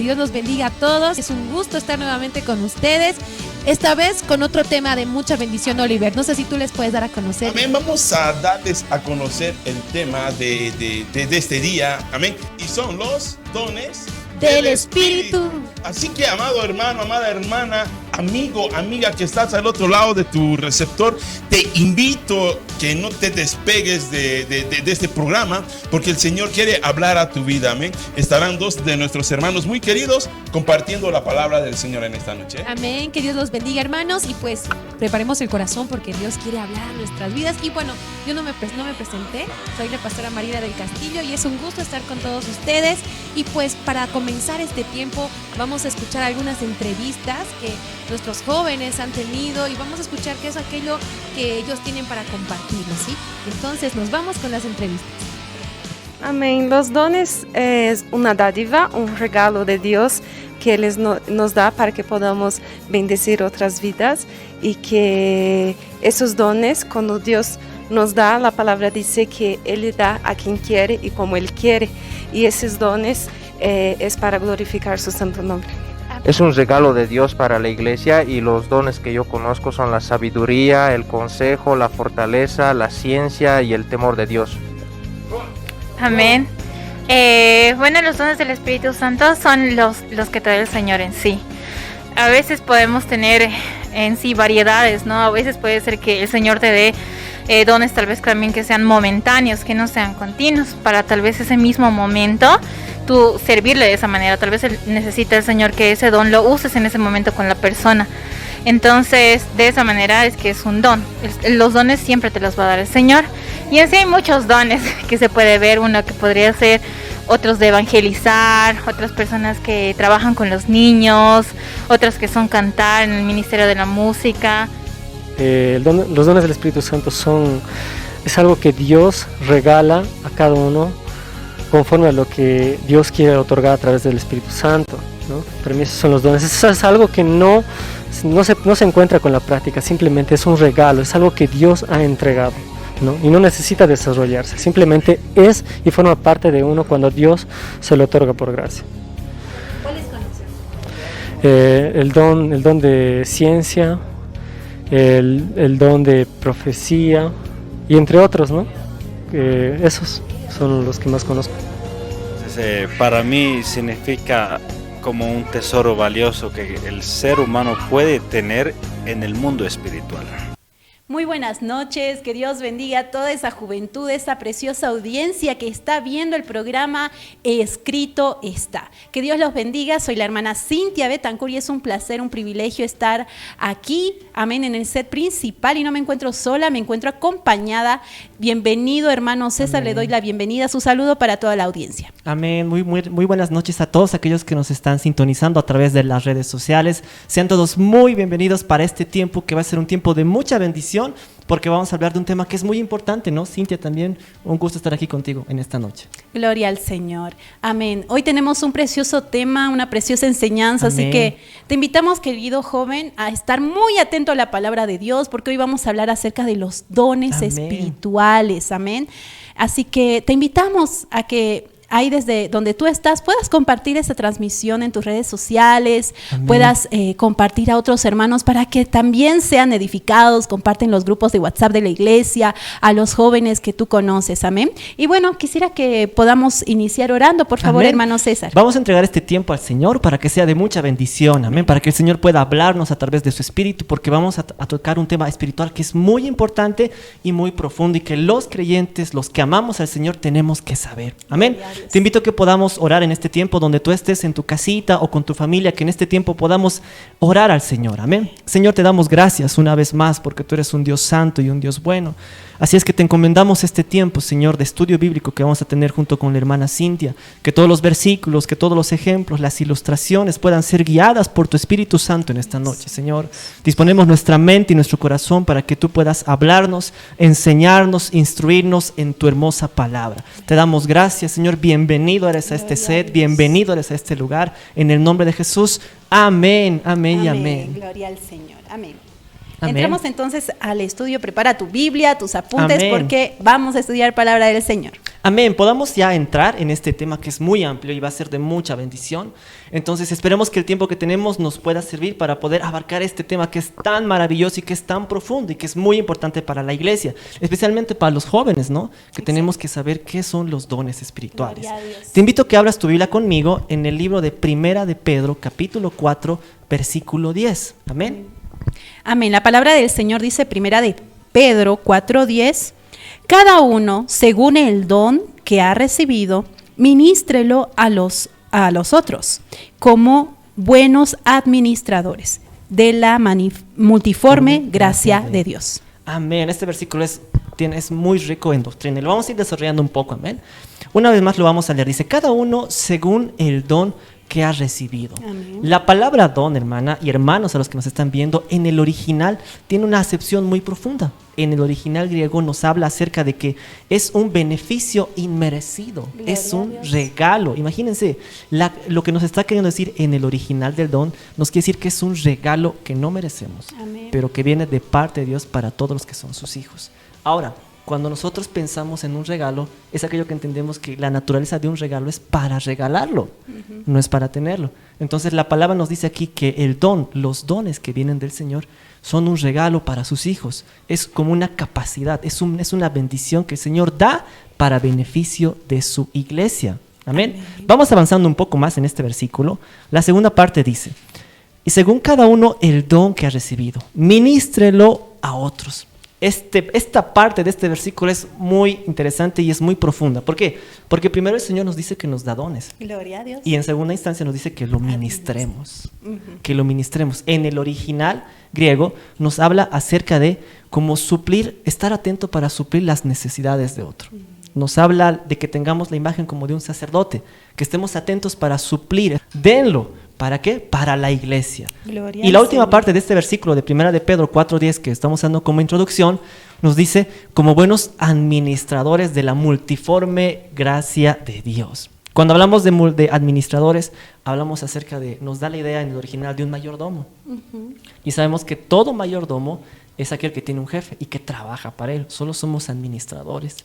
Dios los bendiga a todos. Es un gusto estar nuevamente con ustedes. Esta vez con otro tema de mucha bendición, Oliver. No sé si tú les puedes dar a conocer. Amén. Vamos a darles a conocer el tema de este día. Amén. Y son los dones del Espíritu. Así que, amado hermano, amada hermana, amigo, amiga que estás al otro lado de tu receptor, te invito que no te despegues de este programa, porque el Señor quiere hablar a tu vida. Amén. Estarán dos de nuestros hermanos muy queridos compartiendo la palabra del Señor en esta noche. Amén. Que Dios los bendiga, hermanos, y pues preparemos el corazón porque Dios quiere hablar a nuestras vidas. Y bueno, yo no me presenté, soy la pastora Marina del Castillo y es un gusto estar con todos ustedes. Y pues para comenzar este tiempo vamos a escuchar algunas entrevistas que nuestros jóvenes han tenido y vamos a escuchar qué es aquello que ellos tienen para compartirlo, ¿sí? Entonces nos vamos con las entrevistas. Amén. Los dones es una dádiva, un regalo de Dios que Él nos da para que podamos bendecir otras vidas y que esos dones, cuando Dios nos da, la palabra dice que Él da a quien quiere y como Él quiere, y esos dones es para glorificar su santo nombre. Es un regalo de Dios para la iglesia y los dones que yo conozco son la sabiduría, el consejo, la fortaleza, la ciencia y el temor de Dios. Amén. Bueno, los dones del Espíritu Santo son los que trae el Señor en sí. A veces podemos tener en sí variedades, ¿no? A veces puede ser que el Señor te dé dones tal vez también que sean momentáneos, que no sean continuos, para tal vez ese mismo momento tú servirle de esa manera. Tal vez necesita el Señor que ese don lo uses en ese momento con la persona. Entonces, de esa manera es que es un don. Los dones siempre te los va a dar el Señor. Y así hay muchos dones que se puede ver. Uno que podría ser otros de evangelizar, otras personas que trabajan con los niños, otras que son cantar en el ministerio de la música. Los dones del Espíritu Santo es algo que Dios regala a cada uno conforme a lo que Dios quiere otorgar a través del Espíritu Santo, ¿no? Para mí esos son los dones. Eso es algo que no se encuentra con la práctica, simplemente es un regalo, es algo que Dios ha entregado, ¿no? Y no necesita desarrollarse, simplemente es y forma parte de uno cuando Dios se lo otorga por gracia. ¿Cuáles conocen? El don de ciencia, el don de profecía y entre otros, ¿no? Esos son los que más conozco. Entonces, para mí significa como un tesoro valioso que el ser humano puede tener en el mundo espiritual. Muy buenas noches, que Dios bendiga a toda esa juventud, esa preciosa audiencia que está viendo el programa Escrito Está. Que Dios los bendiga, soy la hermana Cintia Betancur y es un placer, un privilegio estar aquí, amén, en el set principal y no me encuentro sola, me encuentro acompañada. Bienvenido, hermano César, amén. Le doy la bienvenida, su saludo para toda la audiencia. Amén, muy buenas noches a todos aquellos que nos están sintonizando a través de las redes sociales. Sean todos muy bienvenidos para este tiempo que va a ser un tiempo de mucha bendición, porque vamos a hablar de un tema que es muy importante, ¿no? Cintia, también un gusto estar aquí contigo en esta noche. Gloria al Señor. Amén. Hoy tenemos un precioso tema, una preciosa enseñanza, amén. Así que te invitamos, querido joven, a estar muy atento a la palabra de Dios, porque hoy vamos a hablar acerca de los dones, amén, espirituales. Amén. Así que te invitamos a que ahí desde donde tú estás puedas compartir esta transmisión en tus redes sociales, amén, puedas compartir a otros hermanos para que también sean edificados, comparten los grupos de WhatsApp de la iglesia, a los jóvenes que tú conoces, amén. Y bueno, quisiera que podamos iniciar orando, por favor, amén, hermano César. Vamos a entregar este tiempo al Señor para que sea de mucha bendición, amén, para que el Señor pueda hablarnos a través de su Espíritu, porque vamos a tocar un tema espiritual que es muy importante y muy profundo y que los creyentes, los que amamos al Señor, tenemos que saber, amén. Te invito a que podamos orar en este tiempo donde tú estés en tu casita o con tu familia, que en este tiempo podamos orar al Señor, amén. Señor, te damos gracias una vez más porque tú eres un Dios santo y un Dios bueno. Así es que te encomendamos este tiempo, Señor, de estudio bíblico que vamos a tener junto con la hermana Cintia, que todos los versículos, que todos los ejemplos, las ilustraciones puedan ser guiadas por tu Espíritu Santo en esta noche, Señor. Disponemos nuestra mente y nuestro corazón para que tú puedas hablarnos, enseñarnos, instruirnos en tu hermosa palabra. Te damos gracias, Señor. Bienvenido eres a este set, bienvenido eres a este lugar. En el nombre de Jesús, amén, amén, amén y amén. Gloria al Señor, amén. Amén. Entramos entonces al estudio. Prepara tu Biblia, tus apuntes, amén, porque vamos a estudiar palabra del Señor. Amén. Podamos ya entrar en este tema que es muy amplio y va a ser de mucha bendición. Entonces esperemos que el tiempo que tenemos nos pueda servir para poder abarcar este tema que es tan maravilloso y que es tan profundo y que es muy importante para la iglesia, especialmente para los jóvenes, ¿no? Que tenemos que saber qué son los dones espirituales. Te invito a que abras tu Biblia conmigo en el libro de Primera de Pedro, capítulo 4, versículo 10. Amén. Amén. La palabra del Señor dice, Primera de Pedro 4:10, cada uno, según el don que ha recibido, ministrelo a los otros, como buenos administradores de la multiforme gracia de Dios. Amén. Este versículo es muy rico en doctrina. Lo vamos a ir desarrollando un poco. Amén. Una vez más lo vamos a leer. Dice, cada uno según el don que ha recibido. Amén. La palabra don, hermana y hermanos a los que nos están viendo, en el original tiene una acepción muy profunda. En el original griego nos habla acerca de que es un beneficio inmerecido, Gloria es un regalo. Imagínense, lo que nos está queriendo decir en el original del don, nos quiere decir que es un regalo que no merecemos, Amén. Pero que viene de parte de Dios para todos los que son sus hijos. Ahora, cuando nosotros pensamos en un regalo, es aquello que entendemos que la naturaleza de un regalo es para regalarlo, no es para tenerlo. Entonces la palabra nos dice aquí que el don, los dones que vienen del Señor, son un regalo para sus hijos. Es como una capacidad, es una bendición que el Señor da para beneficio de su iglesia. Amén. Amén. Vamos avanzando un poco más en este versículo. La segunda parte dice, y según cada uno el don que ha recibido, ministrelo a otros. Esta parte de este versículo es muy interesante y es muy profunda. ¿Por qué? Porque primero el Señor nos dice que nos da dones. Gloria a Dios. Y en segunda instancia nos dice que lo ministremos. Que lo ministremos. En el original griego nos habla acerca de cómo suplir, estar atento para suplir las necesidades de otro. Nos habla de que tengamos la imagen como de un sacerdote, que estemos atentos para suplir. Denlo. ¿Para qué? Para la iglesia. Gloria y la última Señor. Parte de este versículo de Primera de Pedro 4:10 que estamos dando como introducción, nos dice como buenos administradores de la multiforme gracia de Dios. Cuando hablamos de administradores, hablamos acerca de, nos da la idea en el original de un mayordomo. Y sabemos que todo mayordomo es aquel que tiene un jefe y que trabaja para él. Solo somos administradores.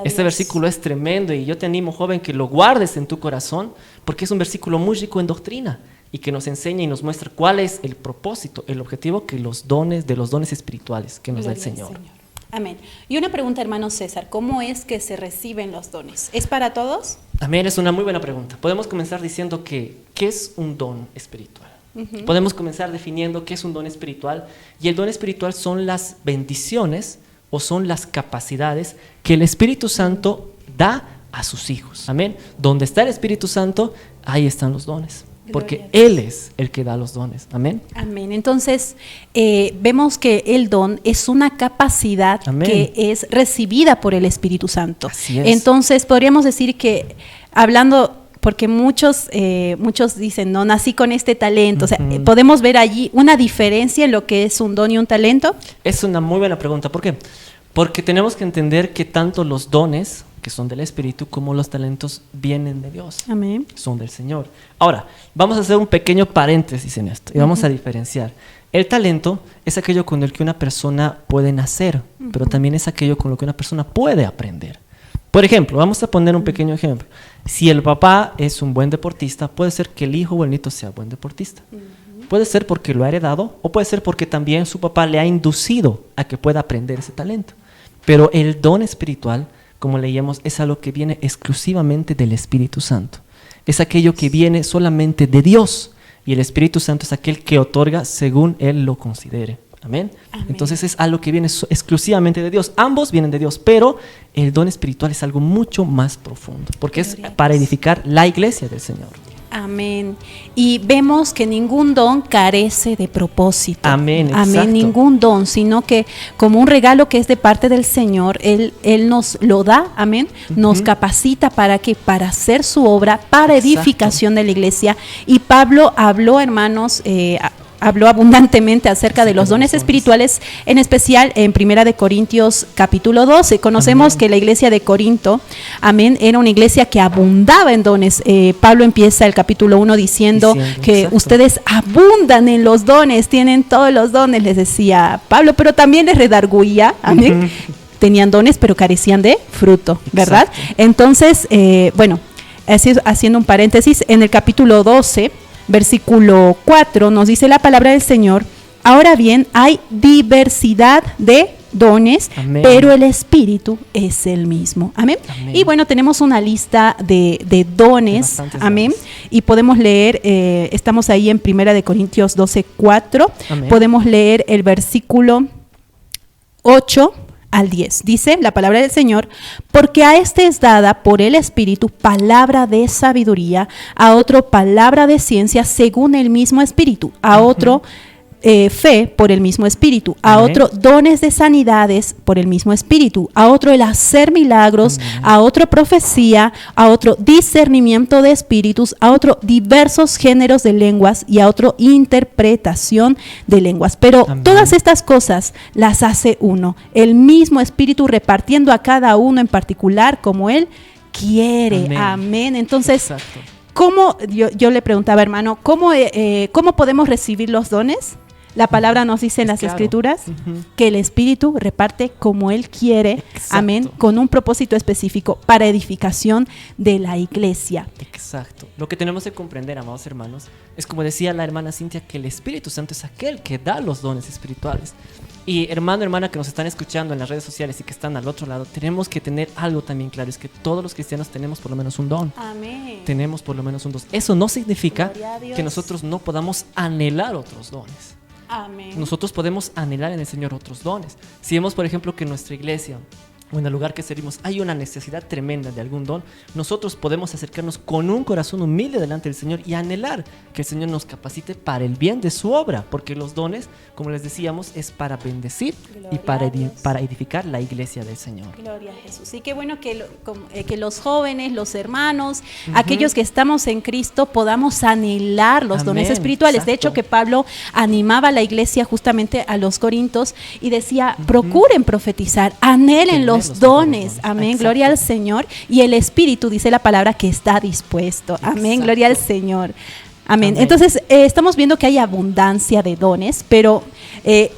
Este versículo es tremendo y yo te animo, joven, que lo guardes en tu corazón porque es un versículo muy rico en doctrina y que nos enseña y nos muestra cuál es el propósito, el objetivo que los dones espirituales que nos da el Señor. Amén. Y una pregunta, hermano César, ¿cómo es que se reciben los dones? ¿Es para todos? Amén, es una muy buena pregunta. Podemos comenzar diciendo ¿qué es un don espiritual? Podemos comenzar definiendo qué es un don espiritual, y el don espiritual son las bendiciones o son las capacidades que el Espíritu Santo da a sus hijos. Amén. Donde está el Espíritu Santo, ahí están los dones. Porque Él es el que da los dones. Amén. Amén. Entonces, vemos que el don es una capacidad Amén. Que es recibida por el Espíritu Santo. Así es. Entonces, podríamos decir que, hablando, porque muchos dicen, no, nací con este talento. O sea, ¿podemos ver allí una diferencia en lo que es un don y un talento? Es una muy buena pregunta. ¿Por qué? Porque tenemos que entender que tanto los dones, que son del Espíritu, como los talentos vienen de Dios. Amén. Son del Señor. Ahora, vamos a hacer un pequeño paréntesis en esto y vamos a diferenciar. El talento es aquello con el que una persona puede nacer, pero también es aquello con lo que una persona puede aprender. Por ejemplo, vamos a poner un pequeño ejemplo. Si el papá es un buen deportista, puede ser que el hijo o el nieto sea buen deportista. Puede ser porque lo ha heredado o puede ser porque también su papá le ha inducido a que pueda aprender ese talento. Pero el don espiritual, como leíamos, es algo que viene exclusivamente del Espíritu Santo. Es aquello que viene solamente de Dios, y el Espíritu Santo es aquel que otorga según Él lo considere. Amén. Amén. Entonces es algo que viene exclusivamente de Dios. Ambos vienen de Dios, pero el don espiritual es algo mucho más profundo, porque es para edificar la iglesia del Señor. Amén. Y vemos que ningún don carece de propósito. Amén, exacto. Amén, ningún don, sino que como un regalo que es de parte del Señor, Él nos lo da, amén, nos capacita para hacer su obra, para edificación de la iglesia. Y Pablo habló, hermanos, habló abundantemente acerca de los dones espirituales, en especial en Primera de Corintios capítulo 12. Conocemos que la iglesia de Corinto, amén, era una iglesia que abundaba en dones. Pablo empieza el capítulo 1 diciendo que ustedes abundan en los dones, tienen todos los dones, les decía Pablo, pero también les redarguía, amén. tenían dones, pero carecían de fruto, ¿verdad? Exacto. Entonces, bueno, haciendo un paréntesis, en el capítulo 12, versículo 4, nos dice la palabra del Señor: ahora bien, hay diversidad de dones, Amén. pero el Espíritu es el mismo. Amén. Amén. Y bueno, tenemos una lista de dones. bastantes Amén. dones. Y podemos leer, estamos ahí en 1 Corintios 12:4. Amén. Podemos leer el versículo 8 al 10. Dice la palabra del Señor: porque a este es dada por el Espíritu palabra de sabiduría, a otro palabra de ciencia según el mismo Espíritu, a otro fe por el mismo Espíritu, a Amén. otro dones de sanidades por el mismo Espíritu, a otro el hacer milagros, a otro profecía, a otro discernimiento de espíritus, a otro diversos géneros de lenguas y a otro interpretación de lenguas. Pero Amén. todas estas cosas las hace uno, el mismo Espíritu repartiendo a cada uno en particular como Él quiere. Amén. Amén. Entonces, Exacto. ¿cómo, yo le preguntaba, hermano, ¿cómo podemos recibir los dones? La palabra nos dice en las Claro. Escrituras Ujú. que el Espíritu reparte como Él quiere, Exacto. amén, con un propósito específico para edificación de la iglesia. Exacto. Lo que tenemos que comprender, amados hermanos, es como decía la hermana Cintia, que el Espíritu Santo es aquel que da los dones espirituales. Y hermano, hermana que nos están escuchando en las redes sociales y que están al otro lado, tenemos que tener algo también claro, es que todos los cristianos tenemos por lo menos un don. Amén. Tenemos por lo menos un don. Eso no significa Gloria a Dios. que nosotros no podamos anhelar otros dones. Amén. Nosotros podemos anhelar en el Señor otros dones. Si vemos, por ejemplo, que en nuestra iglesia o en el lugar que servimos hay una necesidad tremenda de algún don, nosotros podemos acercarnos con un corazón humilde delante del Señor y anhelar que el Señor nos capacite para el bien de su obra, porque los dones, como les decíamos, es para bendecir y Gloria a Dios. para edificar la iglesia del Señor. Gloria a Jesús. Y qué bueno que los jóvenes, los hermanos, aquellos que estamos en Cristo, podamos anhelar los dones Amén, espirituales. De exacto. hecho, que Pablo animaba a la iglesia justamente a los Corintios y decía, procuren profetizar, anhelen Tener los los dones. dones. Amén, Exacto. gloria al Señor. Y el Espíritu, dice la palabra, que está dispuesto. Amén, Exacto. gloria al Señor. Amén. Amén. Entonces, estamos viendo que hay abundancia de dones, pero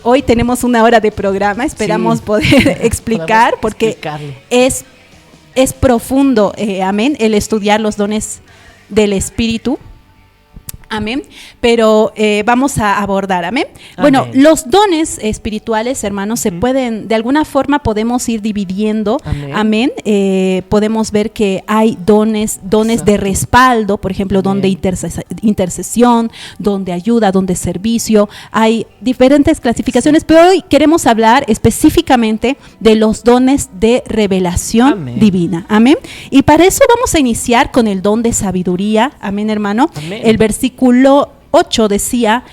hoy tenemos una hora de programa, esperamos Sí. poder explicar, Podamos porque explicarlo. es profundo, amén, el estudiar los dones del Espíritu. Amén. Pero vamos a abordar, amén. Bueno, Amén. los dones espirituales, hermanos, se pueden, de alguna forma podemos ir dividiendo. Amén. Amén. Podemos ver que hay dones Exacto. de respaldo, por ejemplo, don de Amén. intercesión, don de ayuda, don de servicio. Hay diferentes clasificaciones, pero hoy queremos hablar específicamente de los dones de revelación Amén. divina. Amén. Y para eso vamos a iniciar con el don de sabiduría. Amén, hermano. Amén. El versículo 8 decía,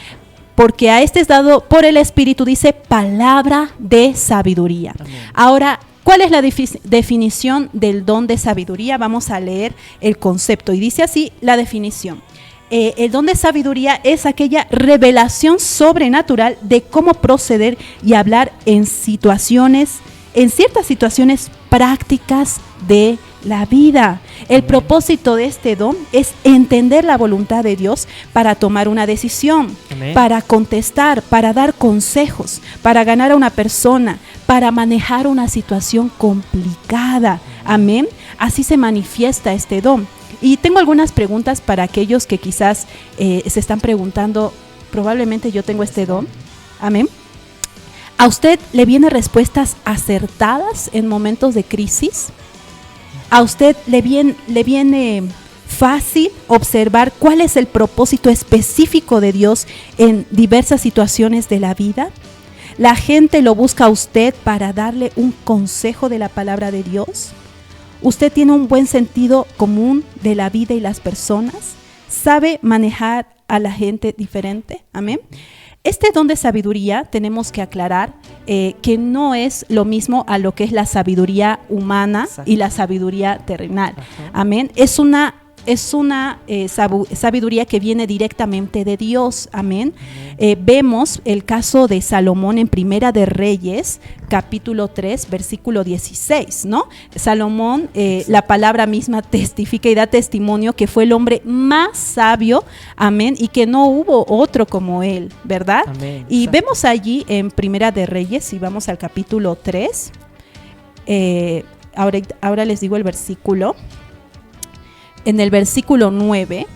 porque a este es dado por el Espíritu, dice, palabra de sabiduría. Amén. Ahora, ¿cuál es la definición del don de sabiduría? Vamos a leer el concepto y dice así la definición. El don de sabiduría es aquella revelación sobrenatural de cómo proceder y hablar en ciertas situaciones prácticas de la vida. El propósito de este don es entender la voluntad de Dios para tomar una decisión, Amén. para contestar, para dar consejos, para ganar a una persona, para manejar una situación complicada. Amén. Así se manifiesta este don. Y tengo algunas preguntas para aquellos que quizás se están preguntando, probablemente yo tengo este don. Amén. ¿A usted le vienen respuestas acertadas en momentos de crisis? ¿A usted le viene fácil observar cuál es el propósito específico de Dios en diversas situaciones de la vida? ¿La gente lo busca a usted para darle un consejo de la palabra de Dios? ¿Usted tiene un buen sentido común de la vida y las personas? ¿Sabe manejar a la gente diferente? Amén. Este don de sabiduría tenemos que aclarar que no es lo mismo a lo que es la sabiduría humana. Exacto. Y la sabiduría terrenal. Ajá. Amén. Es una sabiduría que viene directamente de Dios. Amén. Vemos el caso de Salomón en Primera de Reyes, capítulo 3, versículo 16, ¿no? Salomón, la palabra misma testifica y da testimonio que fue el hombre más sabio, amén, y que no hubo otro como él, ¿verdad? Amén, Y exacto. vemos allí en Primera de Reyes, y vamos al capítulo 3, ahora les digo el versículo, en el versículo 9,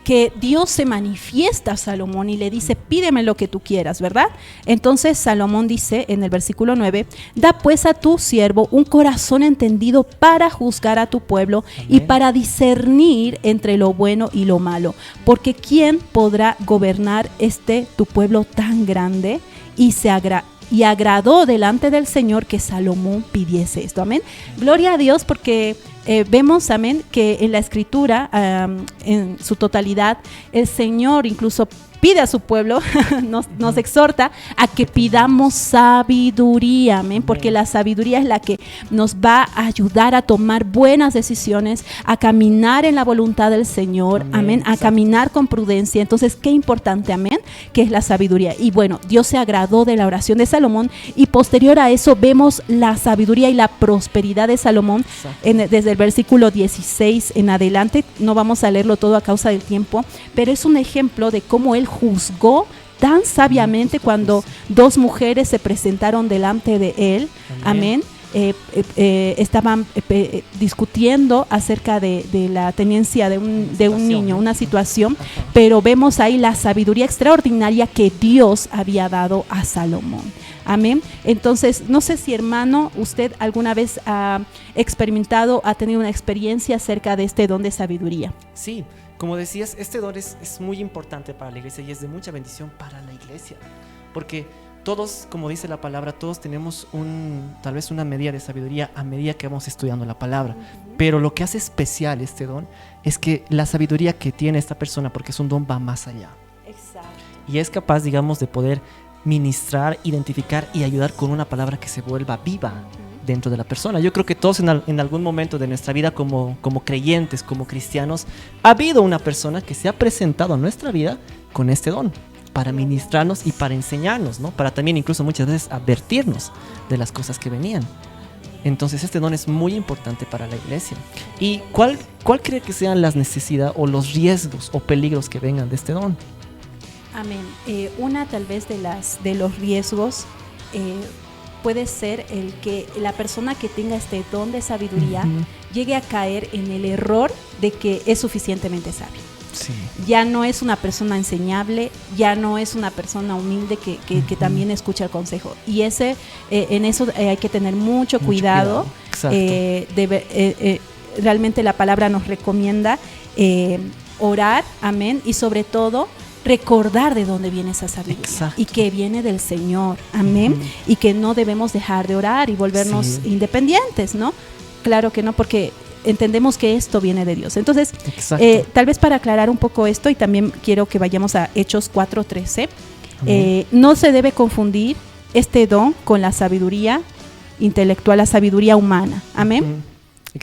que Dios se manifiesta a Salomón y le dice, pídeme lo que tú quieras, ¿verdad? Entonces Salomón dice en el versículo 9, da pues a tu siervo un corazón entendido para juzgar a tu pueblo. Amén. Y para discernir entre lo bueno y lo malo, porque ¿quién podrá gobernar tu pueblo tan grande? Y agradó delante del Señor que Salomón pidiese esto. Amén. Gloria a Dios, porque vemos, amén, que en la Escritura, en su totalidad, el Señor incluso pide a su pueblo, nos exhorta a que pidamos sabiduría, amén, porque la sabiduría es la que nos va a ayudar a tomar buenas decisiones, a caminar en la voluntad del Señor, amén, a caminar con prudencia. Entonces, qué importante, amén, que es la sabiduría. Y bueno, Dios se agradó de la oración de Salomón, y posterior a eso vemos la sabiduría y la prosperidad de Salomón desde el versículo 16 en adelante. No vamos a leerlo todo a causa del tiempo, pero es un ejemplo de cómo él juzgó tan sabiamente cuando dos mujeres se presentaron delante de él. Amén. Estaban discutiendo acerca de la tenencia de un niño, una situación, pero vemos ahí la sabiduría extraordinaria que Dios había dado a Salomón. Amén. Entonces, no sé si, hermano, usted alguna vez ha experimentado, ha tenido una experiencia acerca de este don de sabiduría. Sí. Como decías, este don es muy importante para la iglesia y es de mucha bendición para la iglesia, porque todos, como dice la palabra, todos tenemos tal vez una medida de sabiduría a medida que vamos estudiando la palabra, pero lo que hace especial este don es que la sabiduría que tiene esta persona, porque es un don, va más allá. Exacto. Y es capaz, digamos, de poder ministrar, identificar y ayudar con una palabra que se vuelva viva dentro de la persona. Yo creo que todos en algún momento de nuestra vida como creyentes, como cristianos, ha habido una persona que se ha presentado a nuestra vida con este don para ministrarnos y para enseñarnos, ¿no? Para también incluso muchas veces advertirnos de las cosas que venían. Entonces este don es muy importante para la iglesia. ¿Y cuál cree que sean las necesidades o los riesgos o peligros que vengan de este don? Amén. Una tal vez de los riesgos puede ser el que la persona que tenga este don de sabiduría llegue a caer en el error de que es suficientemente sabio. Sí. Ya no es una persona enseñable, ya no es una persona humilde que también escucha el consejo. Y en eso hay que tener mucho cuidado. Realmente la palabra nos recomienda orar, amén, y sobre todo recordar de dónde viene esa sabiduría. Exacto. Y que viene del Señor, amén, y que no debemos dejar de orar y volvernos independientes, ¿no? Claro que no, porque entendemos que esto viene de Dios. Entonces, tal vez para aclarar un poco esto, y también quiero que vayamos a Hechos 4:13, no se debe confundir este don con la sabiduría intelectual, la sabiduría humana, amén.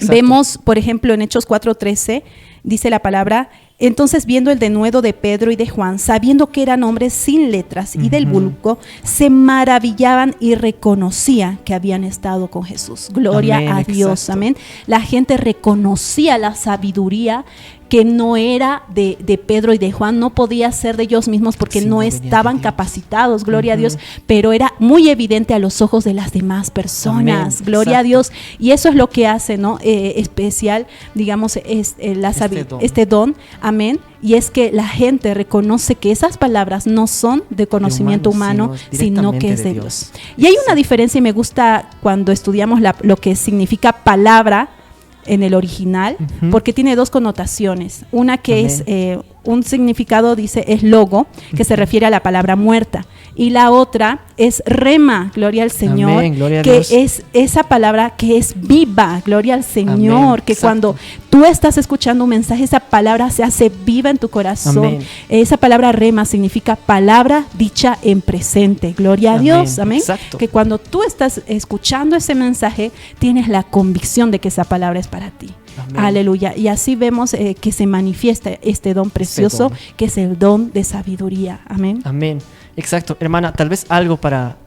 Vemos, por ejemplo, en Hechos 4:13, dice la palabra: entonces, viendo el denuedo de Pedro y de Juan, sabiendo que eran hombres sin letras y del vulgo, se maravillaban y reconocían que habían estado con Jesús. Gloria a Dios, amén. La gente reconocía la sabiduría que no era de Pedro y de Juan, no podía ser de ellos mismos porque no estaban capacitados, gloria a Dios, pero era muy evidente a los ojos de las demás personas, gloria a Dios, y eso es lo que hace, ¿no? Especial, digamos, este don, amén, y es que la gente reconoce que esas palabras no son de conocimiento humano, sino que es de Dios. Y hay una diferencia, y me gusta cuando estudiamos lo que significa palabra en el original, porque tiene dos connotaciones. Una que es un significado, dice, es logo, que se refiere a la palabra muerta, y la otra es rema, gloria al Señor, gloria que es esa palabra que es viva, gloria al Señor, que cuando tú estás escuchando un mensaje, esa palabra se hace viva en tu corazón. Esa palabra rema significa palabra dicha en presente, gloria a Dios, amén. Que cuando tú estás escuchando ese mensaje, tienes la convicción de que esa palabra es para ti. Amén. Aleluya. Y así vemos que se manifiesta este don precioso, que es el don de sabiduría. Amén. Amén. Exacto. Hermana, tal vez algo para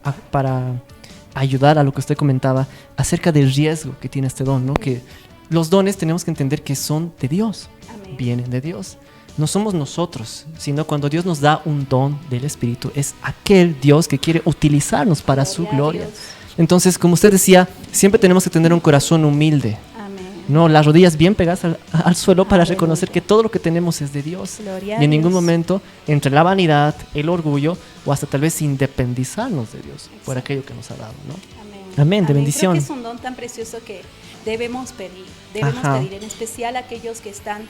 ayudar a lo que usted comentaba acerca del riesgo que tiene este don, ¿no? Que los dones tenemos que entender que son de Dios. Amén. Vienen de Dios. No somos nosotros, sino cuando Dios nos da un don del Espíritu, es aquel Dios que quiere utilizarnos para su gloria. Entonces, como usted decía, siempre tenemos que tener un corazón humilde. Amén. No, las rodillas bien pegadas al suelo para Aleluya. reconocer que todo lo que tenemos es de Dios. Gloria a Y en ningún Dios. momento entre la vanidad, el orgullo o hasta tal vez independizarnos de Dios por aquello que nos ha dado, ¿no? Amén, de bendición. Creo que es un don tan precioso que debemos pedir. Debemos Ajá. pedir, en especial a aquellos que están,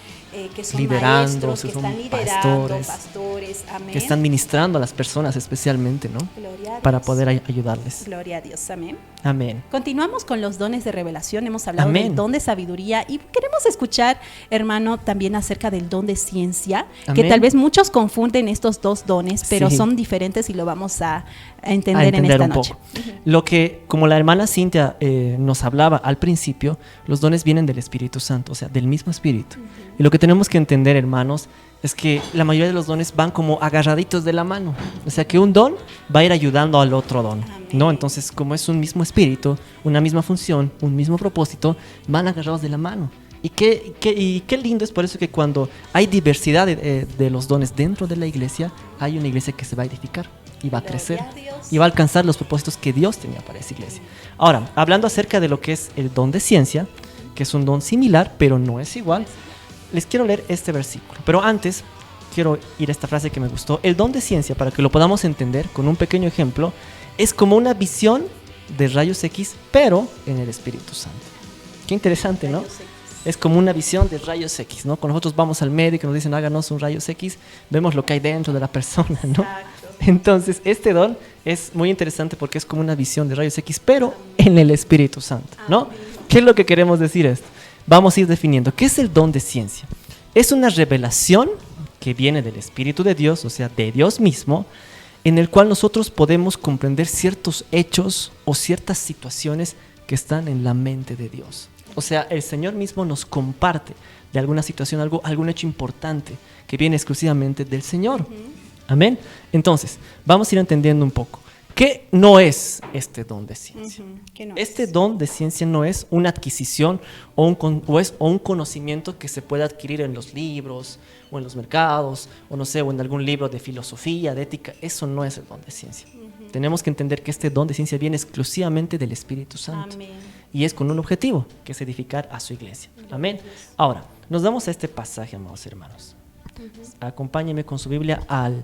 que son Liderando, maestros, que que son están liderando, pastores, pastores. Amén. Que están ministrando a las personas especialmente, ¿no? Gloria a Para Dios. poder ayudarles. Gloria a Dios. Amén. Amén. Continuamos con los dones de revelación. Hemos hablado Amén. del don de sabiduría y queremos escuchar, hermano, también acerca del don de ciencia, que Amén. tal vez muchos confunden estos dos dones, pero Sí. son diferentes y lo vamos a A entender en esta un noche. poco. Lo que, como la hermana Cintia nos hablaba al principio, los dones vienen del Espíritu Santo, o sea, del mismo Espíritu. Y lo que tenemos que entender, hermanos, es que la mayoría de los dones van como agarraditos de la mano. O sea, que un don va a ir ayudando al otro don, ¿no? Entonces, como es un mismo Espíritu, una misma función, un mismo propósito, van agarrados de la mano. Y qué lindo es por eso que cuando hay diversidad de los dones dentro de la iglesia, hay una iglesia que se va a edificar y va a crecer y va a alcanzar los propósitos que Dios tenía para esa iglesia. Ahora, hablando acerca de lo que es el don de ciencia, que es un don similar, pero no es igual, les quiero leer este versículo. Pero antes, quiero ir a esta frase que me gustó. El don de ciencia, para que lo podamos entender con un pequeño ejemplo, es como una visión de rayos X, pero en el Espíritu Santo. Qué interesante, ¿no? Es como una visión de rayos X, ¿no? Cuando nosotros vamos al médico y nos dicen háganos un rayos X, vemos lo que hay dentro de la persona, ¿no? Entonces, este don es muy interesante porque es como una visión de rayos X, pero en el Espíritu Santo, ¿no? ¿Qué es lo que queremos decir esto? Vamos a ir definiendo. ¿Qué es el don de ciencia? Es una revelación que viene del Espíritu de Dios, o sea, de Dios mismo, en el cual nosotros podemos comprender ciertos hechos o ciertas situaciones que están en la mente de Dios. O sea, el Señor mismo nos comparte de alguna situación, algún hecho importante que viene exclusivamente del Señor. Amén. Entonces, vamos a ir entendiendo un poco. ¿Qué no es este don de ciencia? Este don de ciencia no es una adquisición o un conocimiento que se puede adquirir en los libros o en los mercados o no sé, o en algún libro de filosofía, de ética. Eso no es el don de ciencia. Tenemos que entender que este don de ciencia viene exclusivamente del Espíritu Santo. Amén. Y es con un objetivo, que es edificar a su iglesia. Amén. Ahora, nos vamos a este pasaje, amados hermanos. Acompáñenme con su Biblia al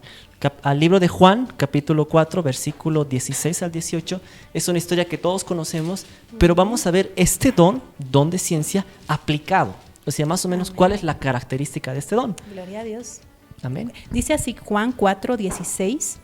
libro de Juan, capítulo 4, versículo 16 al 18. Es una historia que todos conocemos, pero vamos a ver este don de ciencia aplicado. O sea, más o menos, ¿cuál es la característica de este don? Gloria a Dios. Amén. Dice así Juan 4, 16.